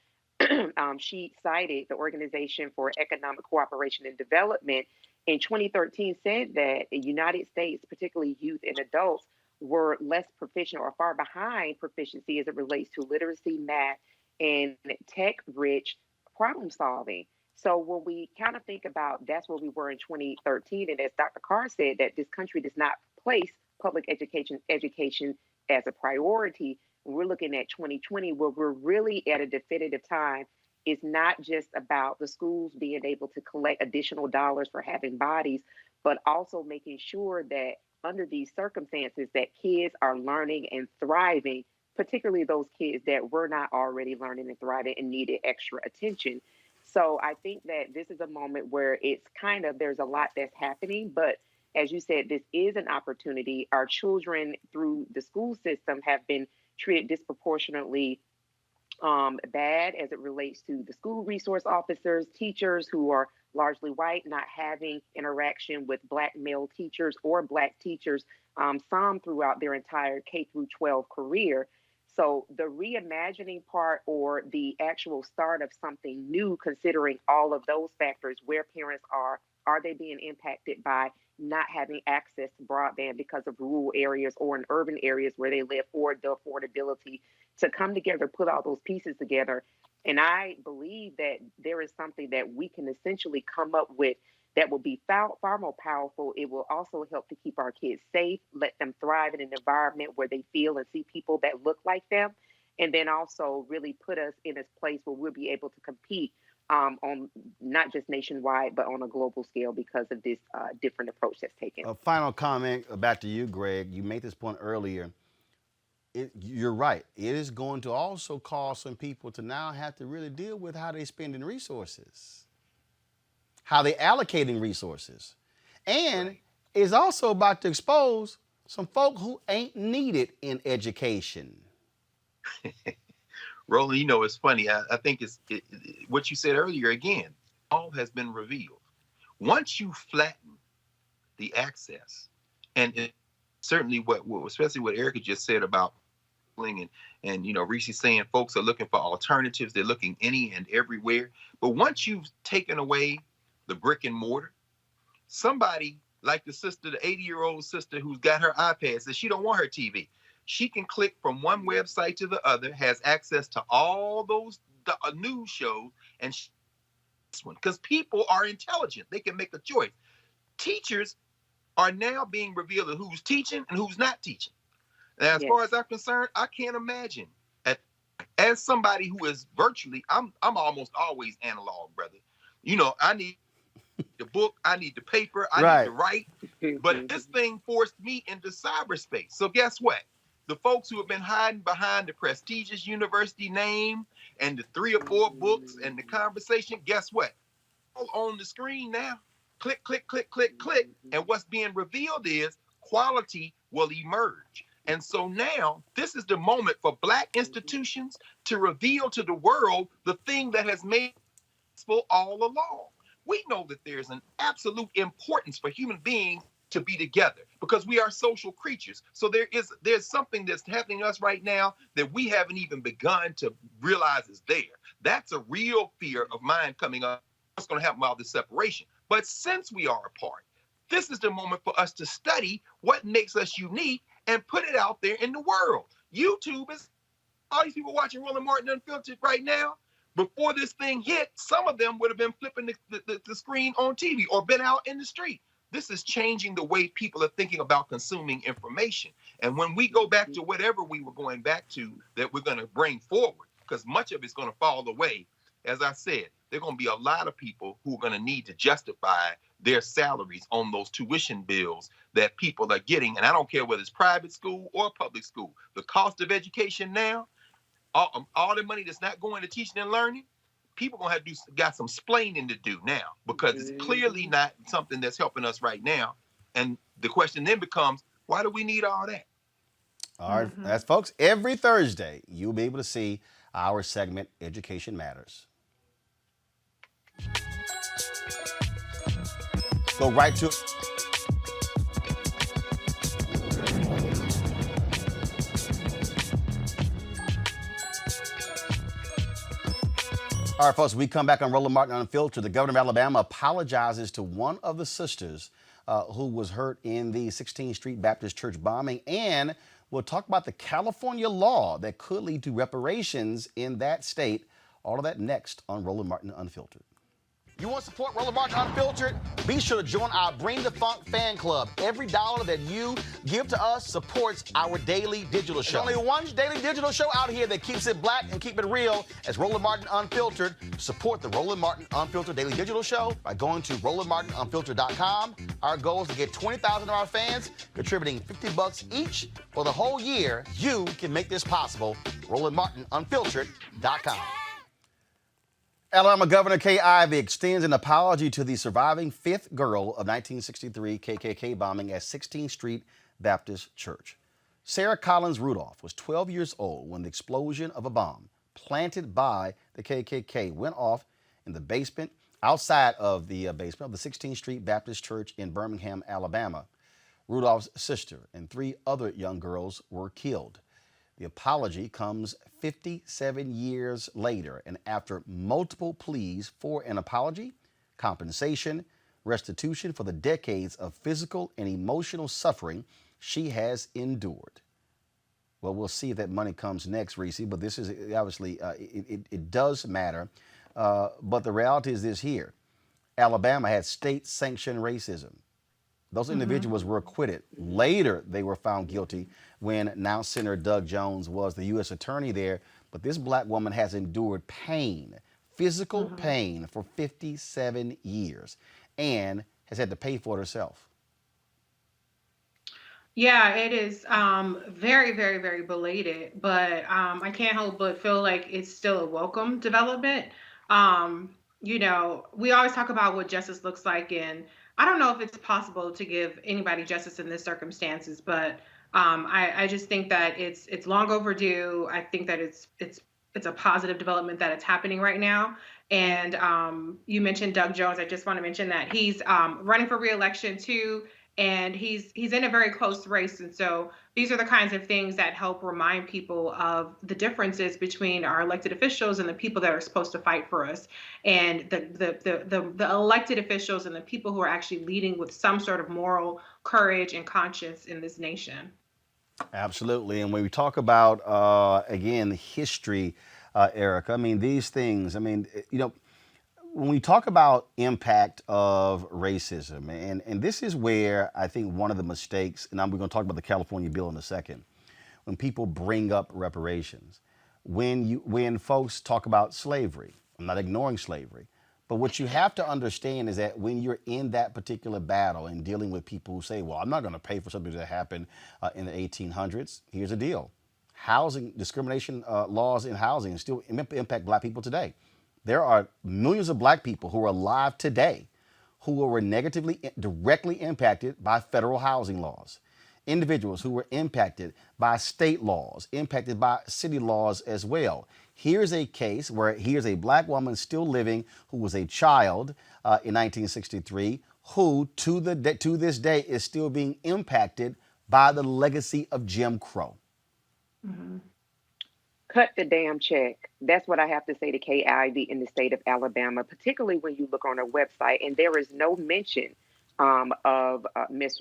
she cited the Organization for Economic Cooperation and Development in 2013 said that the United States, particularly youth and adults, were less proficient or far behind proficiency as it relates to literacy, math, and tech-rich problem solving. So when we kind of think about that's where we were in 2013, and as Dr. Carr said, that this country does not place public education as a priority. We're looking at 2020, where we're really at a definitive time. It's not just about the schools being able to collect additional dollars for having bodies, but also making sure that under these circumstances that kids are learning and thriving, particularly those kids that were not already learning and thriving and needed extra attention. So I think that this is a moment where it's kind of, there's a lot that's happening, but as you said, this is an opportunity. Our children through the school system have been treated disproportionately bad as it relates to the school resource officers, teachers who are largely white, not having interaction with Black male teachers or Black teachers, some throughout their entire K through 12 career. So the reimagining part, or the actual start of something new, considering all of those factors, where parents are they being impacted by not having access to broadband because of rural areas or in urban areas where they live, or the affordability to come together, put all those pieces together. And I believe that there is something that we can essentially come up with that will be far more powerful. It will also help to keep our kids safe, let them thrive in an environment where they feel and see people that look like them, and then also really put us in a place where we'll be able to compete on not just nationwide, but on a global scale because of this different approach that's taken. A final comment back to you, Greg. You made this point earlier. You're right. It is going to also cause some people to now have to really deal with how they're spending resources, how they're allocating resources. And it's also about to expose some folk who ain't needed in education. Roland, it's funny. I think what you said earlier, again, all has been revealed. Once you flatten the access, and certainly especially what Erica just said about and Reese saying folks are looking for alternatives. They're looking any and everywhere. But once you've taken away the brick and mortar, somebody like the 80-year-old sister who's got her iPad says she don't want her TV. She can click from one website to the other, has access to all those news shows, and this one, because people are intelligent. They can make a choice. Teachers are now being revealed of who's teaching and who's not teaching. And as far as I'm concerned, I can't imagine. As somebody who is virtually, I'm almost always analog, brother. I need the book, I need the paper, I need to write. But this thing forced me into cyberspace. So guess what? The folks who have been hiding behind the prestigious university name and the 3 or 4 books and the conversation, guess what? All on the screen now. Click, click, click, click, click. And what's being revealed is quality will emerge. And so now this is the moment for Black institutions to reveal to the world the thing that has made us all along. We know that there's an absolute importance for human beings to be together because we are social creatures. So there's something that's happening to us right now that we haven't even begun to realize is there. That's a real fear of mine coming up. What's going to happen with all this separation? But since we are apart, this is the moment for us to study what makes us unique and put it out there in the world. YouTube is, all these people watching Roland Martin Unfiltered right now, before this thing hit, some of them would have been flipping the screen on TV or been out in the street. This is changing the way people are thinking about consuming information. And when we go back to whatever we were going back to that we're going to bring forward, because much of it's going to fall away, as I said, there are going to be a lot of people who are going to need to justify their salaries on those tuition bills that people are getting. And I don't care whether it's private school or public school. The cost of education now, all the money that's not going to teaching and learning, people gonna have to got some splaining to do now because it's clearly not something that's helping us right now. And the question then becomes, why do we need all that? All right, that's folks. Every Thursday, you'll be able to see our segment, Education Matters. Go right to All right, folks, we come back on Roland Martin Unfiltered. The governor of Alabama apologizes to one of the sisters who was hurt in the 16th Street Baptist Church bombing. And we'll talk about the California law that could lead to reparations in that state. All of that next on Roland Martin Unfiltered. You want to support Roland Martin Unfiltered? Be sure to join our Bring the Funk fan club. Every dollar that you give to us supports our daily digital show. There's only one daily digital show out here that keeps it black and keep it real as Roland Martin Unfiltered. Support the Roland Martin Unfiltered daily digital show by going to RolandMartinUnfiltered.com. Our goal is to get 20,000 of our fans contributing $50 each for the whole year. You can make this possible. RolandMartinUnfiltered.com. Alabama Governor Kay Ivey extends an apology to the surviving fifth girl of 1963 KKK bombing at 16th Street Baptist Church. Sarah Collins Rudolph was 12 years old when the explosion of a bomb planted by the KKK went off in the basement, outside of the basement of the 16th Street Baptist Church in Birmingham, Alabama. Rudolph's sister and 3 other young girls were killed. The apology comes 57 years later, and after multiple pleas for an apology, compensation, restitution for the decades of physical and emotional suffering she has endured. Well, we'll see if that money comes next, Reese, but this is obviously, it does matter. But the reality is this here. Alabama had state-sanctioned racism. Those individuals were acquitted. Later, they were found guilty when now Senator Doug Jones was the U.S. attorney there. But this black woman has endured pain, physical pain, for 57 years and has had to pay for it herself. Yeah, it is very, very, very belated, but I can't help but feel like it's still a welcome development. You know, we always talk about what justice looks like, and I don't know if it's possible to give anybody justice in this circumstances, but I just think that it's long overdue. I think that it's a positive development that it's happening right now. And you mentioned Doug Jones. I just want to mention that he's running for re-election too, and he's in a very close race. And so these are the kinds of things that help remind people of the differences between our elected officials and the people that are supposed to fight for us, and the elected officials and the people who are actually leading with some sort of moral courage and conscience in this nation. Absolutely. And when we talk about, again, history, Erica, I mean, these things, I mean, you know, when we talk about impact of racism, and this is where I think one of the mistakes, and we're going to talk about the California bill in a second, when people bring up reparations, when folks talk about slavery, I'm not ignoring slavery, but what you have to understand is that when you're in that particular battle and dealing with people who say, well, I'm not going to pay for something that happened in the 1800s, here's the deal. Housing, discrimination laws in housing still impact black people today. There are millions of black people who are alive today who were directly impacted by federal housing laws. Individuals who were impacted by state laws, impacted by city laws as well. Here's a case where here's a black woman still living who was a child in 1963 who to this day is still being impacted by the legacy of Jim Crow. Cut the damn check. That's what I have to say to Kay Ivey in the state of Alabama, particularly when you look on her website and there is no mention of Miss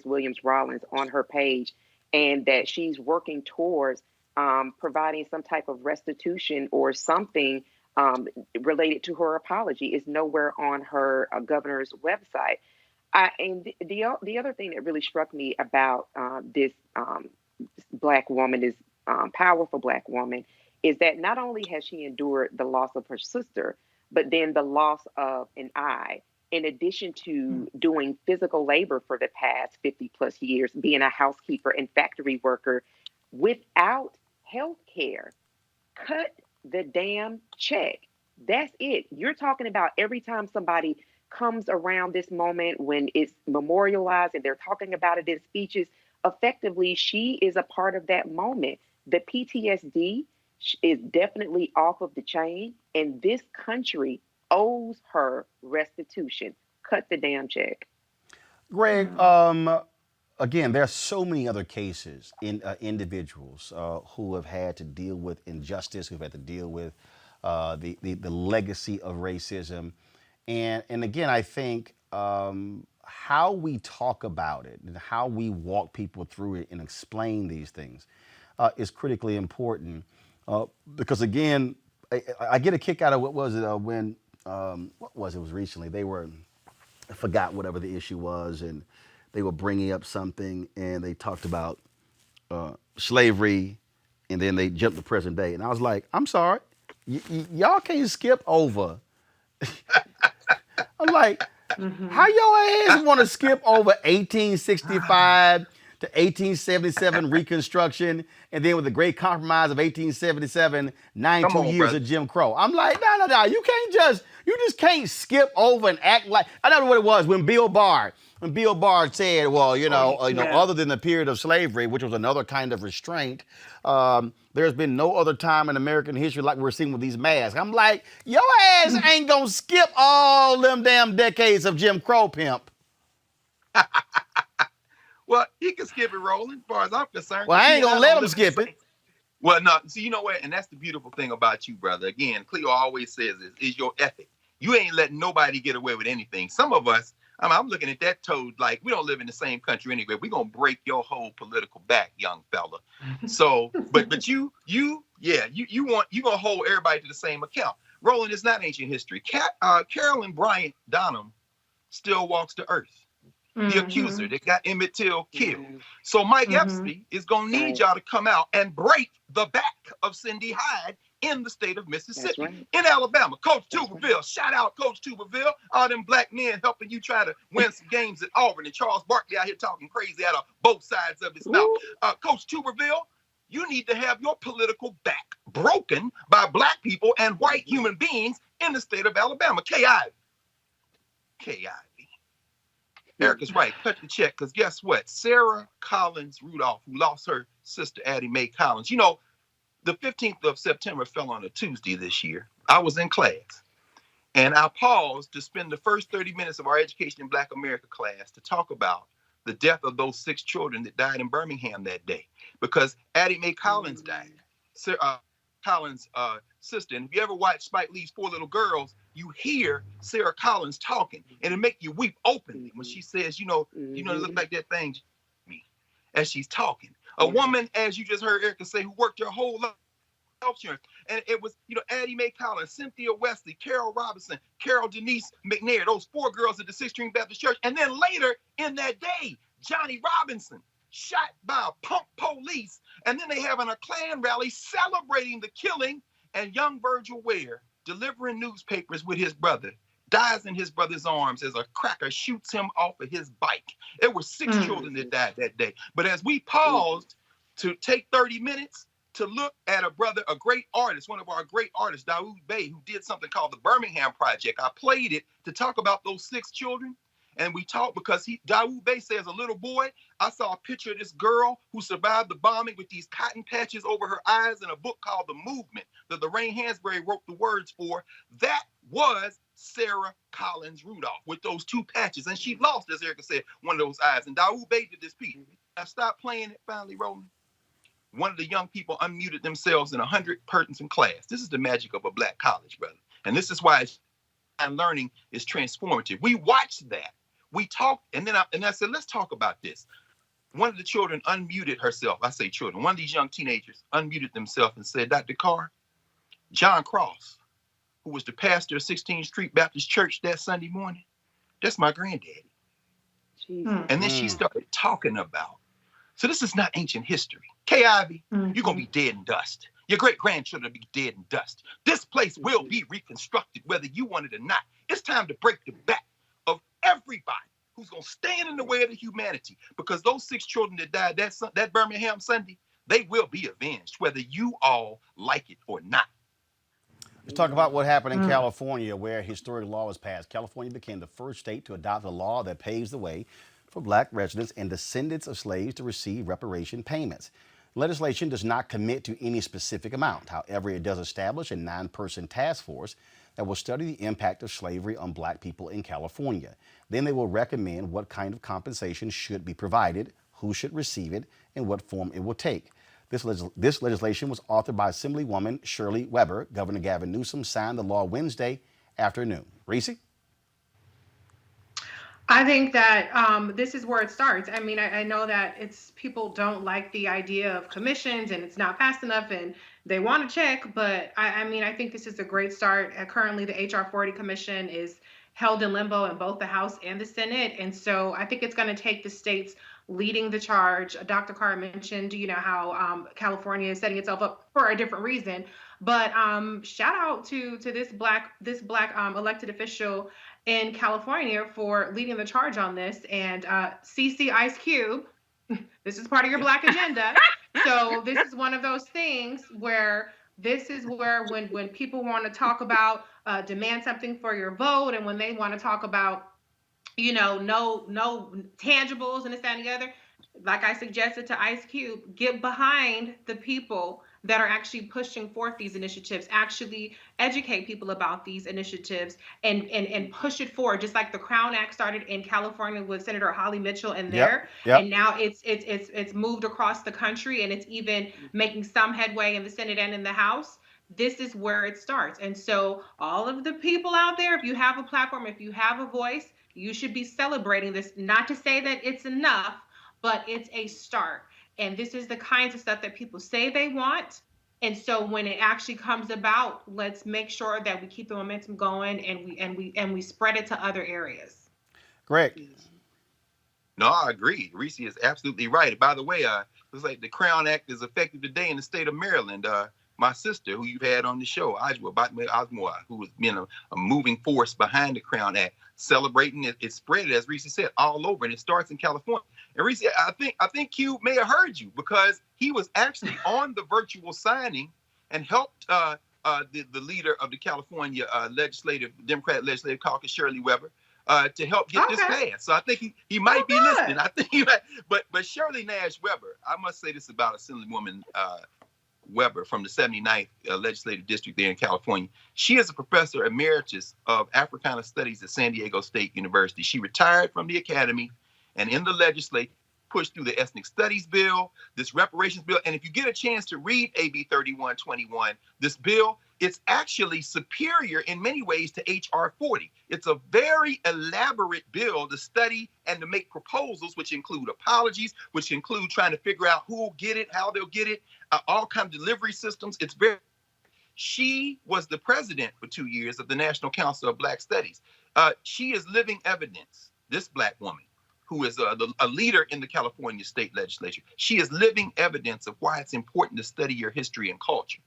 Williams Rollins on her page, and that she's working towards providing some type of restitution or something related to her apology is nowhere on her governor's website. And the other thing that really struck me about this black woman, this powerful black woman, is that not only has she endured the loss of her sister, but then the loss of an eye, in addition to doing physical labor for the past 50 plus years, being a housekeeper and factory worker without health care. Cut the damn check. That's it. You're talking about every time somebody comes around this moment when it's memorialized and they're talking about it in speeches, effectively, she is a part of that moment. The PTSD is definitely off of the chain, and this country owes her restitution. Cut the damn check. Greg, again, there are so many other cases in individuals who have had to deal with injustice, who've had to deal with the legacy of racism. And again, I think how we talk about it and how we walk people through it and explain these things is critically important. Because again, I get a kick out of what was it when what was it? It was recently I forgot whatever the issue was, and they were bringing up something and they talked about slavery, and then they jumped to present day, and I was like, I'm sorry, y'all can't skip over. I'm like, how your ass want to skip over 1865 to 1877 Reconstruction, and then with the Great Compromise of 1877, 92 years of Jim Crow? I'm like, no, you just can't skip over and act like. I don't know what it was when Bill Barr said, well, other than the period of slavery, which was another kind of restraint, there's been no other time in American history like we're seeing with these masks. I'm like, your ass ain't gonna skip all them damn decades of Jim Crow, pimp. Well, he can skip it, Roland, as far as I'm concerned. Well, I ain't gonna let him skip it. Well, no, see, you know what? And that's the beautiful thing about you, brother. Again, Cleo always says is your ethic. You ain't letting nobody get away with anything. Some of us, I'm looking at that toad like we don't live in the same country anyway. We're gonna break your whole political back, young fella. So, but you gonna hold everybody to the same account. Roland, is not ancient history. Carolyn Bryant Donham still walks the earth. The accuser that got Emmett Till killed. So Mike Epstein is gonna need y'all to come out and break the back of Cindy Hyde in the state of Mississippi. In Alabama, Coach Tuberville, shout out Coach Tuberville, all them black men helping you try to win some games at Auburn, and Charles Barkley out here talking crazy out of both sides of his mouth. Coach Tuberville, you need to have your political back broken by black people and white human beings in the state of Alabama. Kay Ivey. Erica's right. Cut the check, because guess what? Sarah Collins Rudolph, who lost her sister Addie Mae Collins. You know, the 15th of September fell on a Tuesday this year. I was in class, and I paused to spend the first 30 minutes of our Education in Black America class to talk about the death of those 6 children that died in Birmingham that day, because Addie Mae Collins died. Collins' sister. And if you ever watch Spike Lee's 4 Little Girls, you hear Sarah Collins talking, and it make you weep openly when she says, you look like that thing me as she's talking. A woman, as you just heard Erica say, who worked her whole life health insurance. And it was, Addie Mae Collins, Cynthia Wesley, Carol Robinson, Carol Denise McNair, those 4 girls at the 6th Street Baptist Church. And then later in that day, Johnny Robinson, shot by a punk police. And then they having a Klan rally celebrating the killing, and young Virgil Ware, delivering newspapers with his brother, dies in his brother's arms as a cracker shoots him off of his bike. There were 6 children that died that day. But as we paused to take 30 minutes to look at a brother, a great artist, one of our great artists, Daoud Bey, who did something called the Birmingham Project. I played it to talk about those 6 children. And we talked because Daoud Bey says, a little boy, I saw a picture of this girl who survived the bombing with these cotton patches over her eyes in a book called The Movement that Lorraine Hansberry wrote the words for. That was Sarah Collins Rudolph with those 2 patches. And she lost, as Erica said, one of those eyes. And Daoud Bey did this piece. I stopped playing it, finally rolling. One of the young people unmuted themselves in 100 persons in class. This is the magic of a black college, brother. And this is why learning is transformative. We watched that. We talked, and then I said, let's talk about this. One of the children unmuted herself. I say children. One of these young teenagers unmuted themselves and said, Dr. Carr, John Cross, who was the pastor of 16th Street Baptist Church that Sunday morning, that's my granddaddy. And then she started talking about, so this is not ancient history. Kay Ivey, you're going to be dead in dust. Your great-grandchildren will be dead in dust. This place will be reconstructed, whether you want it or not. It's time to break the back of everybody who's going to stand in the way of the humanity, because those 6 children that died that Birmingham Sunday, they will be avenged, whether you all like it or not. Let's talk about what happened in California, where a historic law was passed. California became the first state to adopt a law that paves the way for black residents and descendants of slaves to receive reparation payments. Legislation does not commit to any specific amount. However, it does establish a 9-person task force that will study the impact of slavery on black people in California. Then they will recommend what kind of compensation should be provided, who should receive it, and what form it will take. This legislation was authored by Assemblywoman Shirley Weber. Governor Gavin Newsom signed the law Wednesday afternoon. Reese? I think that this is where it starts. I mean, I know that people don't like the idea of commissions and it's not fast enough and they want to check, but I mean, I think this is a great start. Currently, the HR 40 commission is held in limbo in both the House and the Senate. And so I think it's going to take the states leading the charge. Dr. Carr mentioned, how California is setting itself up for a different reason. But shout out to this black elected official in California for leading the charge on this. And CC Ice Cube, this is part of your black agenda. So this is one of those things where when people want to talk about demand something for your vote, and when they want to talk about, no tangibles and this, that, and the other, like I suggested to Ice Cube, get behind the people that are actually pushing forth these initiatives, actually educate people about these initiatives and push it forward. Just like the Crown Act started in California with Senator Holly Mitchell and and now it's moved across the country, and it's even making some headway in the Senate and in the House. This is where it starts. And so all of the people out there, if you have a platform, if you have a voice, you should be celebrating this. Not to say that it's enough, but it's a start. And this is the kinds of stuff that people say they want. And so when it actually comes about, let's make sure that we keep the momentum going and we spread it to other areas. Greg. No, I agree. Reese is absolutely right. By the way, looks like the Crown Act is effective today in the state of Maryland. My sister, who you've had on the show, Osmoa, who has been a moving force behind the Crown Act, celebrating it. It's spread, as Reese said, all over, and it starts in California. And Reese, I think Q may have heard you, because he was actually on the virtual signing and helped the leader of the California Democratic Legislative Caucus, Shirley Weber, to help get this passed. So I think he might be listening. I think he might. But Shirley Nash Weber, I must say this about Assemblywoman Weber from the 79th Legislative District there in California. She is a professor emeritus of Africana Studies at San Diego State University. She retired from the academy and in the legislature pushed through the Ethnic Studies Bill, this reparations bill. And if you get a chance to read AB 3121, this bill, it's actually superior in many ways to HR 40. It's a very elaborate bill to study and to make proposals, which include apologies, which include trying to figure out who will get it, how they'll get it, all kinds of delivery systems. She was the president for 2 years of the National Council of Black Studies. She is living evidence, this Black woman, who is a leader in the California state legislature. She is living evidence of why it's important to study your history and culture.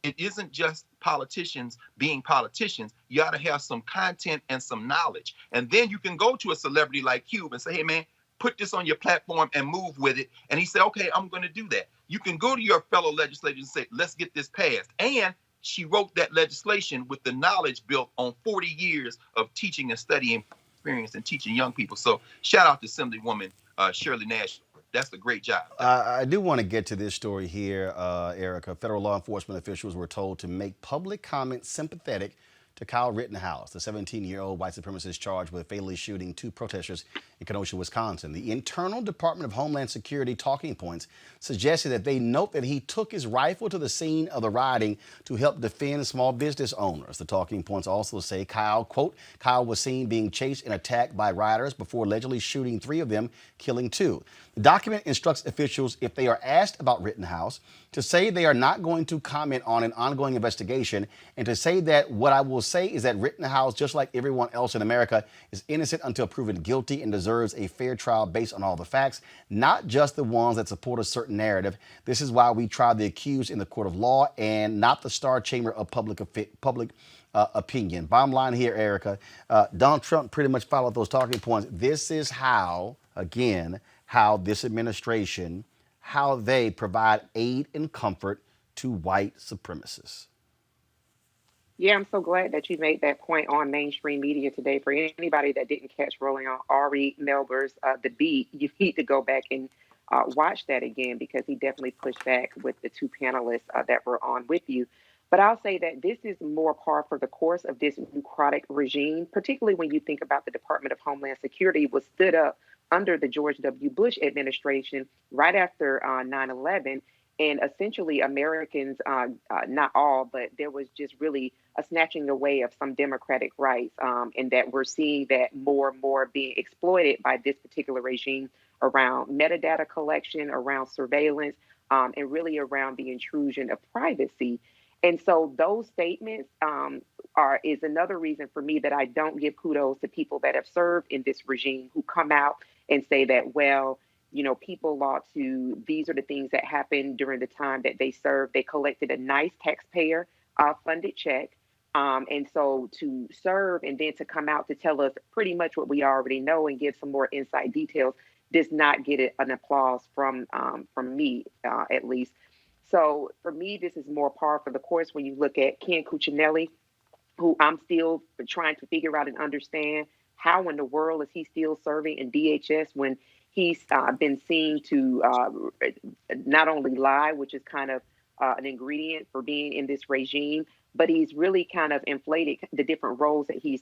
It isn't just politicians being politicians. You ought to have some content and some knowledge. And then you can go to a celebrity like Cube and say, hey, man, put this on your platform and move with it. And he said, okay, I'm going to do that. You can go to your fellow legislators and say, let's get this passed. And she wrote that legislation with the knowledge built on 40 years of teaching and studying experience and teaching young people. So shout out to Assemblywoman Shirley Nash. That's a great job. I do want to get to this story here, Erica. Federal law enforcement officials were told to make public comments sympathetic to Kyle Rittenhouse, the 17-year-old white supremacist charged with fatally shooting 2 protesters in Kenosha, Wisconsin. The internal Department of Homeland Security talking points suggested that they note that he took his rifle to the scene of the rioting to help defend small business owners. The talking points also say Kyle, quote, Kyle was seen being chased and attacked by rioters before allegedly shooting 3 of them, killing 2. The document instructs officials, if they are asked about Rittenhouse, to say they are not going to comment on an ongoing investigation, and to say that what I will say is that Rittenhouse, just like everyone else in America, is innocent until proven guilty and deserves a fair trial based on all the facts, not just the ones that support a certain narrative. This is why we try the accused in the court of law and not the star chamber of public opinion. Bottom line here, Erica, Donald Trump pretty much followed those talking points. This is how, again, how this administration, how they provide aid and comfort to white supremacists. Yeah, I'm so glad that you made that point on mainstream media today. For anybody that didn't catch Roland on Ari Melber's The Beat, you need to go back and watch that again, because he definitely pushed back with the 2 panelists that were on with you. But I'll say that this is more par for the course of this necrotic regime, particularly when you think about the Department of Homeland Security was stood up under the George W. Bush administration right after 9/11. And essentially Americans, not all, but there was just really a snatching away of some democratic rights, and that we're seeing that more and more being exploited by this particular regime around metadata collection, around surveillance, and really around the intrusion of privacy. And so those statements is another reason for me that I don't give kudos to people that have served in this regime who come out and say that, well, you know, people ought to, these are the things that happened during the time that they served. They collected a nice taxpayer funded check. And so to serve and then to come out to tell us pretty much what we already know and give some more inside details does not get an applause from me, at least. So for me, this is more par for the course when you look at Ken Cuccinelli, who I'm still trying to figure out and understand how in the world is he still serving in DHS when he's been seen to not only lie, which is kind of an ingredient for being in this regime, but he's really kind of inflated the different roles that he's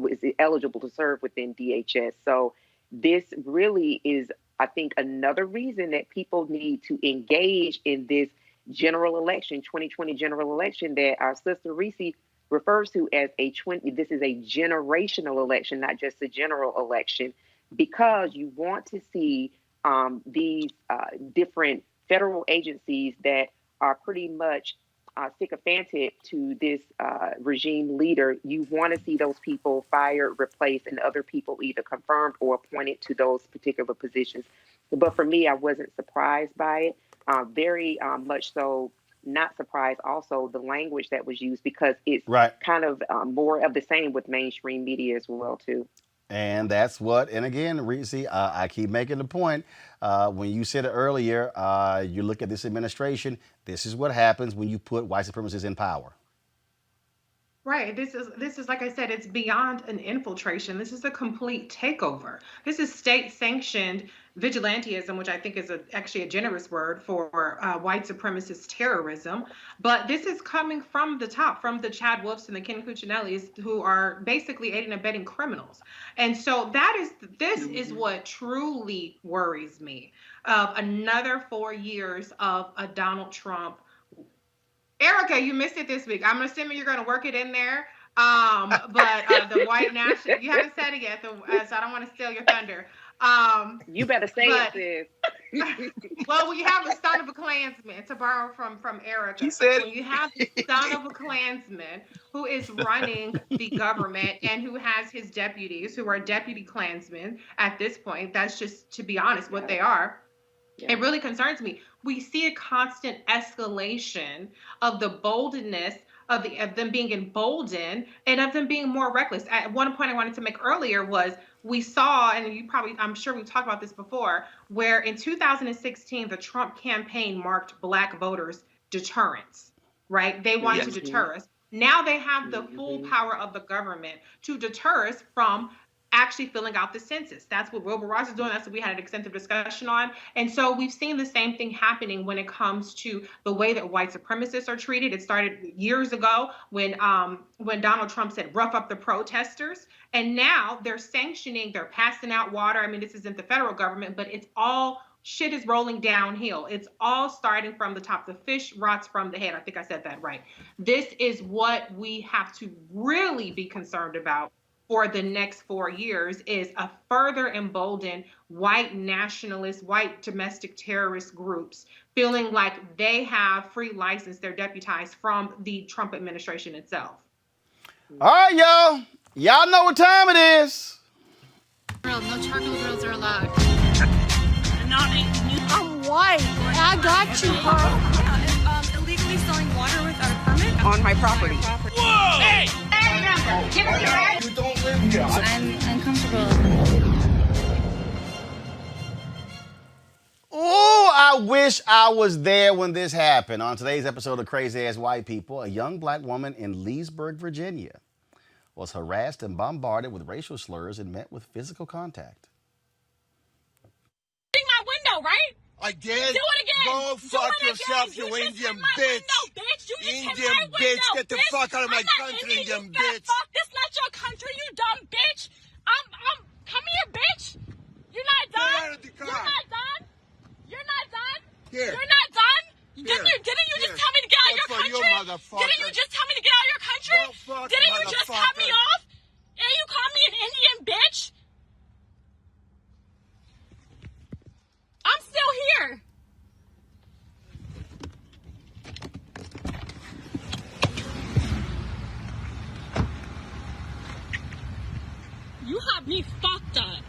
is eligible to serve within DHS. So this really is, I think, another reason that people need to engage in this general election, 2020 general election that our sister Reese refers to as this is a generational election, not just a general election, because you want to see these different federal agencies that are pretty much sycophantic to this regime leader. You want to see those people fired, replaced, and other people either confirmed or appointed to those particular positions. But for me, I wasn't surprised by it. Very much so not surprised also the language that was used, because it's kind of more of the same with mainstream media as well, too. And that's what, and again, Reese, I keep making the point, when you said it earlier, you look at this administration, this is what happens when you put white supremacists in power. Right. This is like I said, it's beyond an infiltration. This is a complete takeover. This is state-sanctioned vigilantism, which I think is actually a generous word for white supremacist terrorism. But this is coming from the top, from the Chad Wolfs and the Ken Cuccinellis, who are basically aiding and abetting criminals. And so this is what truly worries me. Another 4 years of a Donald Trump. Erica, you missed it this week. I'm assuming you're going to work it in there. But the white national, you haven't said it yet, so I don't want to steal your thunder. You better say it, sis. Well, when you have the son of a Klansman, to borrow from Erica, He said, when you have the son of a Klansman who is running the government and who has his deputies who are deputy Klansmen at this point, that's just, to be honest, what they are. Yeah. It really concerns me. We see a constant escalation of the boldness of them being emboldened and of them being more reckless. At one point I wanted to make earlier was we saw, and I'm sure we've talked about this before, where in 2016, the Trump campaign marked Black voters deterrence, right? They wanted to deter us. Now they have the full power of the government to deter us from actually filling out the census. That's what Wilbur Ross is doing. That's what we had an extensive discussion on. And so we've seen the same thing happening when it comes to the way that white supremacists are treated. It started years ago when Donald Trump said, rough up the protesters. And now they're sanctioning, they're passing out water. I mean, this isn't the federal government, but it's all, shit is rolling downhill. It's all starting from the top. The fish rots from the head. I think I said that right. This is what we have to really be concerned about for the next 4 years, is a further emboldened white nationalist, white domestic terrorist groups feeling like they have free license, they're deputized from the Trump administration itself. All right, y'all. Y'all know what time it is. No charcoal grills are allowed. I'm white. I got you, bro. Illegally selling water without a permit on my property. Whoa! Hey! You don't live here. I'm uncomfortable. Oh, I wish I was there when this happened. On today's episode of Crazy Ass White People, a young black woman in Leesburg, Virginia, was harassed and bombarded with racial slurs and met with physical contact. My window, right? I did. Do it again. Go fuck yourself, you Indian bitch. Indian bitch, get the fuck out of my country, Indian bitch. Fuck, this not your country, you dumb bitch. Come here, bitch. You're not done. Get out of the car. You're not done. You're not done. Here. You're not done. Didn't you just tell me to get out of your country? Didn't you just tell me to get out of your country? Didn't you just cut me off? And you called me an Indian bitch? I'm still here. You have me fucked up.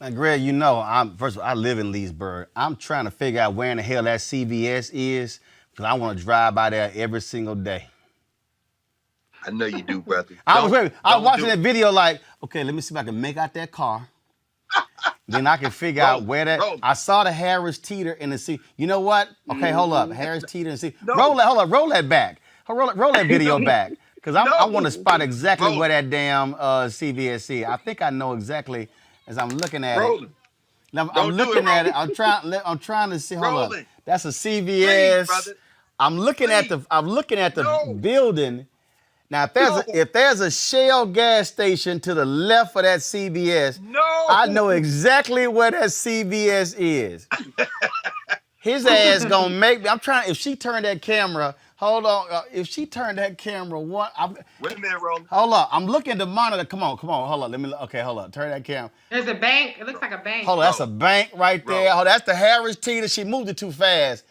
Now, Greg, you know, first of all, I live in Leesburg. I'm trying to figure out where in the hell that CVS is because I want to drive by there every single day. I know you do, brother. I was watching that video like, okay, let me see if I can make out that car. Then I can figure out where that. I saw the Harris Teeter in the seat. You know what? Okay, hold up. Harris Teeter in the seat. Roll that back. Roll that video back. Because I want to spot exactly where that damn CVS is. I think I know exactly as I'm looking at it. Now, I'm looking at it. I'm trying to see. Hold up. That's a CVS. Please, I'm looking at the building. Now, if there's a Shell gas station to the left of that CVS, I know exactly where that CVS is. His ass gonna make me. I'm trying. If she turned that camera, hold on. If she turned that camera, wait a minute, Roland. Hold up. I'm looking at the monitor. Come on. Hold up. Hold up. Turn that camera. There's a bank. It looks like a bank. Hold on. That's a bank right there. Oh, that's the Harris Teeter. She moved it too fast.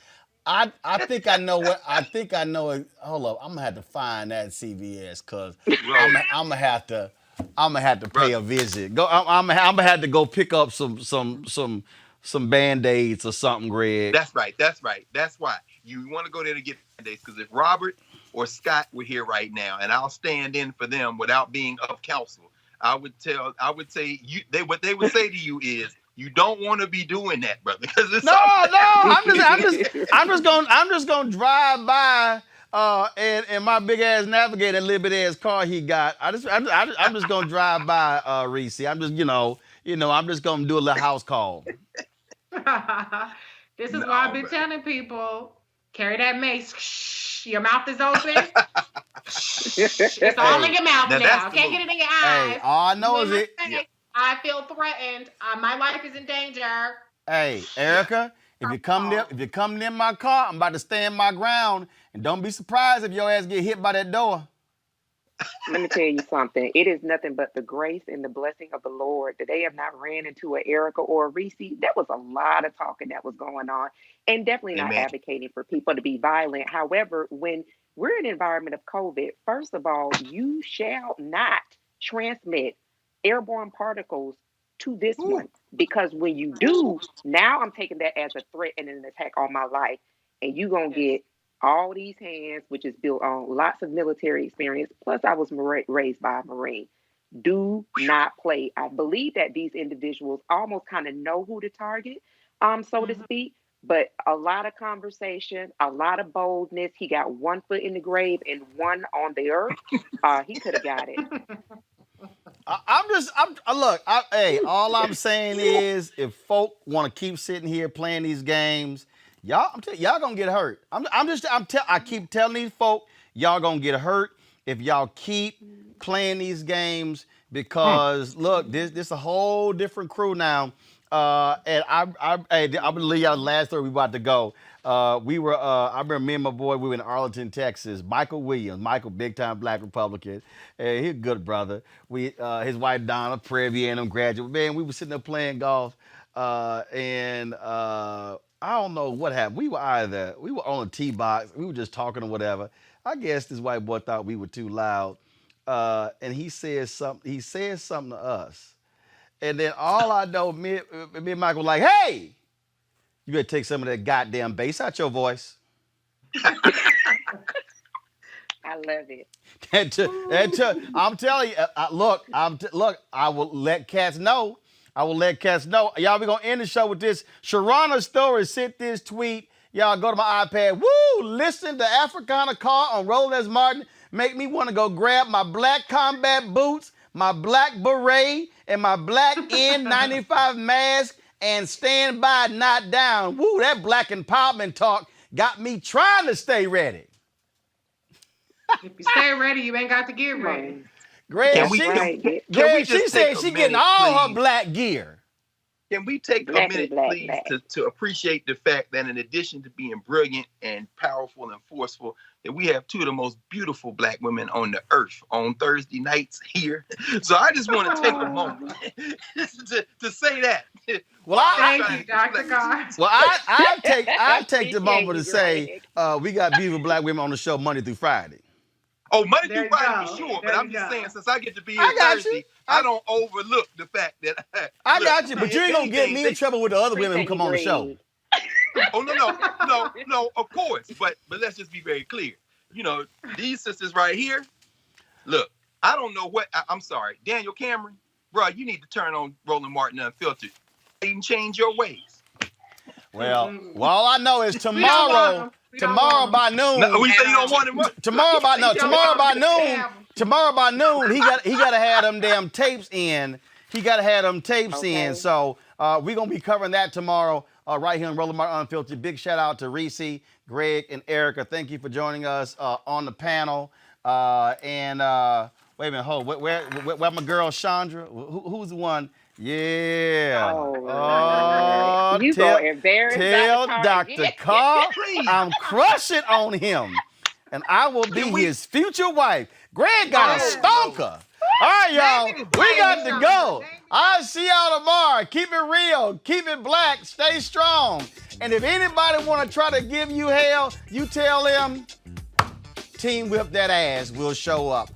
I think I know what. I think I know it. Hold up. I'm gonna have to find that CVS because I'm gonna have to pay a visit. I'm gonna have to go pick up some Band-Aids or something, Greg. That's right. That's why you want to go there to get Band-Aids, because if Robert or Scott were here right now, and I'll stand in for them without being of counsel, I would say what they would say to you is, you don't want to be doing that, brother. I'm just gonna drive by and my big ass Navigator, little bit ass car he got. I'm just gonna drive by Reese. I'm just I'm just gonna do a little house call. This is why I've been telling people, carry that mace. Shh, your mouth is open. It's all in your mouth now. Can't get it in your eyes. Hey, all I know is it. I feel threatened. My life is in danger. Hey, Erica, if you come near my car, I'm about to stand my ground, and don't be surprised if your ass get hit by that door. Let me tell you something. It is nothing but the grace and the blessing of the Lord that they have not ran into an Erica or a Reese. That was a lot of talking that was going on, and definitely not advocating for people to be violent. However, when we're in an environment of COVID, first of all, you shall not transmit airborne particles to this one, because when you do, now I'm taking that as a threat and an attack on my life, and you gonna get all these hands, which is built on lots of military experience. Plus, I was raised by a Marine. Do not play. I believe that these individuals almost kind of know who to target, so to speak. But a lot of conversation, a lot of boldness. He got one foot in the grave and one on the earth. He could have got it. All I'm saying is, if folk want to keep sitting here playing these games, y'all gonna get hurt. I keep telling these folk, y'all gonna get hurt if y'all keep playing these games, because look, this a whole different crew now. And I believe y'all the last story we about to go. I remember me and my boy, we were in Arlington, Texas. Michael Williams, big time Black Republican. He's a good brother. His wife Donna, Prairie View A&M graduate. Man, we were sitting there playing golf, and I don't know what happened. We were on a tee box. We were just talking or whatever. I guess this white boy thought we were too loud, and he said something. He said something to us, and then all I know, me and Michael were like, "Hey, you better take some of that goddamn bass out your voice." I love it. I'm telling you, I will let cats know. Y'all, we going to end the show with this. Sharana Story sent this tweet. Y'all go to my iPad. Woo! Listen to Africana Car on Roland Martin. Make me want to go grab my black combat boots, my black beret, and my black N95 mask and stand by, not down. Woo! That black empowerment talk got me trying to stay ready. If you stay ready, you ain't got to get ready. Greg, she said she getting all her black gear. Can we take a minute, please, to appreciate the fact that in addition to being brilliant and powerful and forceful, that we have two of the most beautiful Black women on the earth on Thursday nights here. So I just want to take a moment to say that. Well, thank you, Dr. God. Well, I take the moment to say we got beautiful Black women on the show Monday through Friday. Oh, Monday through Friday for sure, but I'm just saying, since I get to be here Thursday, I don't overlook the fact that I got you, but you ain't gonna get me in trouble with the other women who come on the show. Oh no, of course, but let's just be very clear. You know, these sisters right here. Look, I don't know what. I'm sorry, Daniel Cameron, bro. You need to turn on Roland Martin Unfiltered. Even change your ways. Well, all I know is tomorrow by noon. No, we say you don't want him. Tomorrow by noon, he gotta have them damn tapes in. He gotta have them tapes in. So we're gonna be covering that tomorrow right here on Roland Martin Unfiltered. Big shout out to Reese, Greg, and Erica. Thank you for joining us on the panel. Wait a minute, hold. Where my girl Chandra? Who's the one? Yeah. You tell Dr. Carl I'm crushing on him. And I will be his future wife. Greg got a stalker. All right, y'all. We got to go. I'll see y'all tomorrow. Keep it real. Keep it black. Stay strong. And if anybody want to try to give you hell, you tell them, Team Whip That Ass will show up.